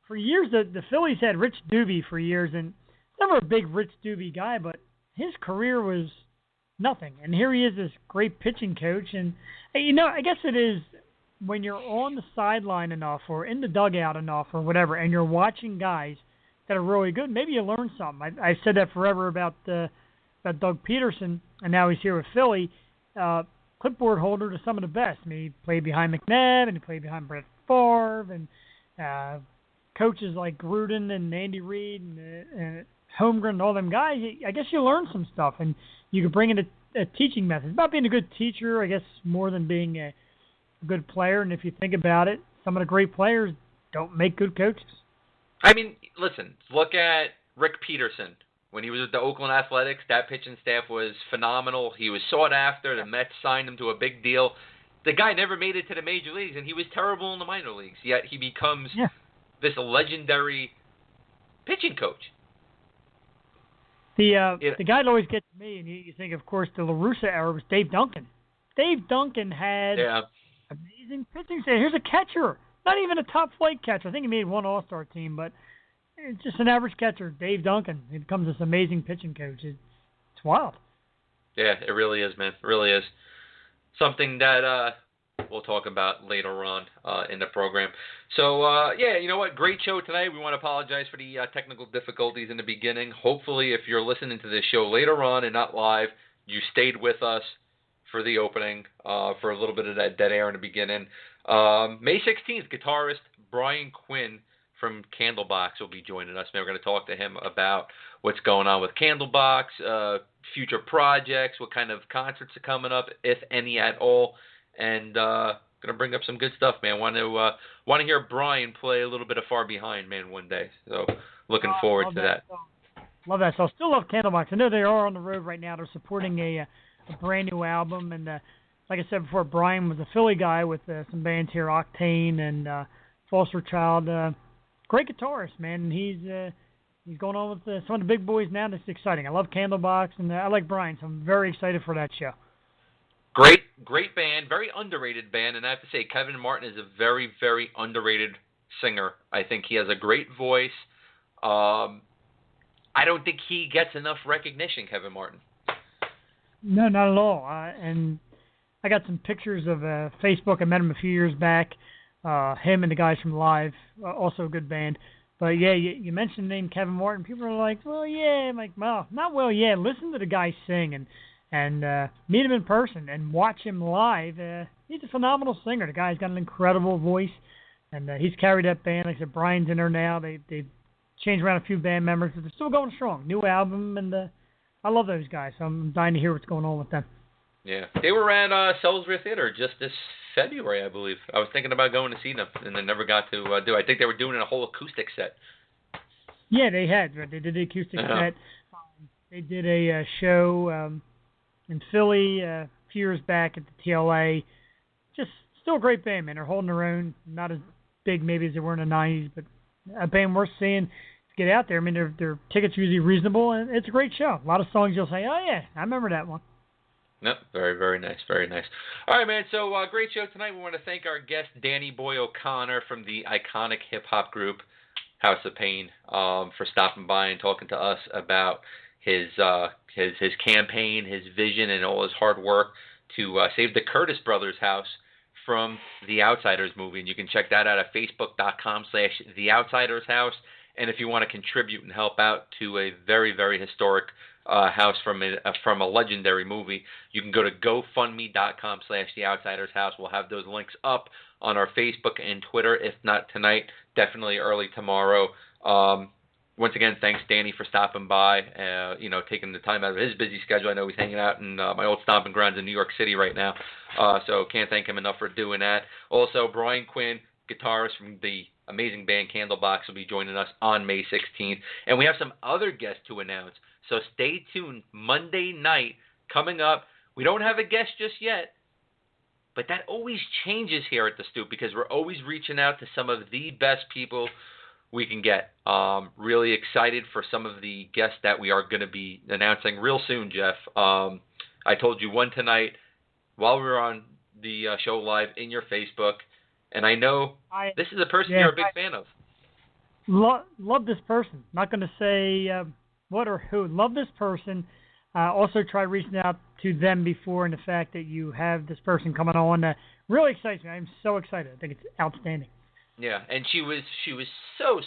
For years, the Phillies had Rich Doobie for years, and never a big Rich Doobie guy, but his career was nothing. And here he is, this great pitching coach. And, I guess it is when you're on the sideline enough or in the dugout enough or whatever, and you're watching guys that are really good, maybe you learn something. I've said that forever about Doug Peterson, and now he's here with Philly. Clipboard holder to some of the best. I mean, he played behind McNabb, and he played behind Brett Favre, and coaches like Gruden and Andy Reid and Holmgren and all them guys. I guess you learn some stuff, and you can bring in a teaching method. It's about being a good teacher, I guess, more than being a good player. And if you think about it, some of the great players don't make good coaches. I mean, listen, look at Rick Peterson. When he was with the Oakland Athletics, that pitching staff was phenomenal. He was sought after. The Mets signed him to a big deal. The guy never made it to the major leagues, and he was terrible in the minor leagues. Yet he becomes this legendary pitching coach. The guy that always gets me, and you think, of course, the La Russa era was Dave Duncan. Dave Duncan had amazing pitching. Here's a catcher, not even a top-flight catcher. I think he made one All-Star team, but it's just an average catcher, Dave Duncan. He becomes this amazing pitching coach. It's wild. Yeah, it really is, man. It really is. Something that we'll talk about later on in the program. So, you know what? Great show tonight. We want to apologize for the technical difficulties in the beginning. Hopefully, if you're listening to this show later on and not live, you stayed with us for the opening, for a little bit of that dead air in the beginning. May 16th, guitarist Brian Quinn from Candlebox will be joining us. We're going to talk to him about what's going on with Candlebox, future projects, what kind of concerts are coming up, if any at all, and going to bring up some good stuff, man. Want to hear Brian play a little bit of Far Behind, man, one day. So looking forward to that. Love that. So I still love Candlebox. I know they are on the road right now. They're supporting a brand new album, and like I said before, Brian was a Philly guy with some bands here, Octane and Foster Child. Great guitarist, man, and he's going on with some of the big boys now. That's exciting. I love Candlebox, and I like Brian, so I'm very excited for that show. Great band, very underrated band, and I have to say, Kevin Martin is a very, very underrated singer. I think he has a great voice. I don't think he gets enough recognition, Kevin Martin. No, not at all. And I got some pictures of Facebook. I met him a few years back. Him and the guys from Live, also a good band. But yeah, you mentioned the name Kevin Martin. People are like, well, yeah. I'm like, well, not well, yeah. Listen to the guy sing and meet him in person and watch him live. He's a phenomenal singer. The guy's got an incredible voice, and he's carried that band. Like I said, Brian's in there now. They've changed around a few band members, but they're still going strong. New album, and I love those guys. So I'm dying to hear what's going on with them. Yeah, they were at Salisbury Theater just this February, I believe. I was thinking about going to see them, and they never got to do it. I think they were doing a whole acoustic set. Yeah, they had. They did the acoustic set. They did a show in Philly a few years back at the TLA. Just still a great band, man. They're holding their own. Not as big maybe as they were in the 90s, but a band worth seeing to get out there. I mean, their tickets are usually reasonable, and it's a great show. A lot of songs you'll say, oh, yeah, I remember that one. No, very, very nice, very nice. All right, man, so great show tonight. We want to thank our guest, Danny Boy O'Connor from the iconic hip-hop group House of Pain, for stopping by and talking to us about his campaign, his vision, and all his hard work to save the Curtis Brothers house from The Outsiders movie. And you can check that out at facebook.com/The Outsiders House. And if you want to contribute and help out to a very, very historic house from a legendary movie, you can go to gofundme.com/The Outsiders House. We'll have those links up on our Facebook and Twitter. If not tonight, definitely early tomorrow. once again, thanks, Danny, for stopping by, taking the time out of his busy schedule. I know he's hanging out in my old stomping grounds in New York City right now, so can't thank him enough for doing that. Also, Brian Quinn, guitarist from the amazing band Candlebox, will be joining us on May 16th. And we have some other guests to announce, so stay tuned. Monday night coming up. We don't have a guest just yet, but that always changes here at the Stoop because we're always reaching out to some of the best people we can get. Really excited for some of the guests that we are going to be announcing real soon, Jeff. I told you one tonight while we were on the show live in your Facebook, and I know this is a person you're a big fan of. Love this person. Not going to say what or who. Love this person. Also try reaching out to them before, and the fact that you have this person coming on really excites me. I'm so excited. I think it's outstanding. Yeah, and she was so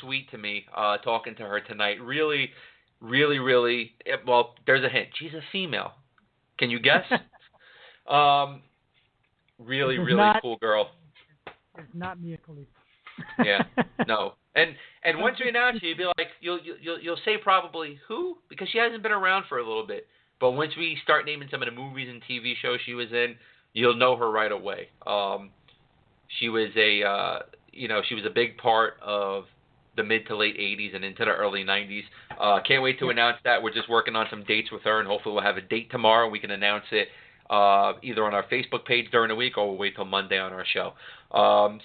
sweet to me talking to her tonight. Really, really, really. Well, there's a hint. She's a female. Can you guess? Really, really cool girl. It's not Mia Khalifa. Yeah, no. And once we announce you, you'll be like, you'll say probably who, because she hasn't been around for a little bit. But once we start naming some of the movies and TV shows she was in, you'll know her right away. She was she was a big part of the mid to late 80s and into the early 90s. Can't wait to announce that. We're just working on some dates with her, and hopefully we'll have a date tomorrow. We can announce it either on our Facebook page during the week, or we'll wait till Monday on our show.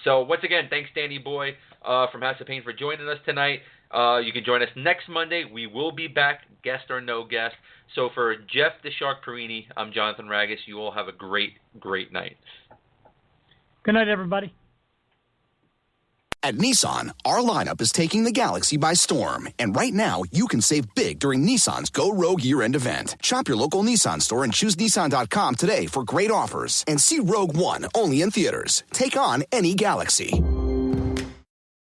So once again, thanks, Danny Boy from House of Pain, for joining us tonight. You can join us next Monday. We will be back, guest or no guest. So for Jeff the Shark Porrini, I'm Jonathan Ragus. You all have a great, great night. Good night, everybody. At Nissan, our lineup is taking the Galaxy by storm. And right now, you can save big during Nissan's Go Rogue year-end event. Shop your local Nissan store and choose Nissan.com today for great offers. And see Rogue One only in theaters. Take on any Galaxy.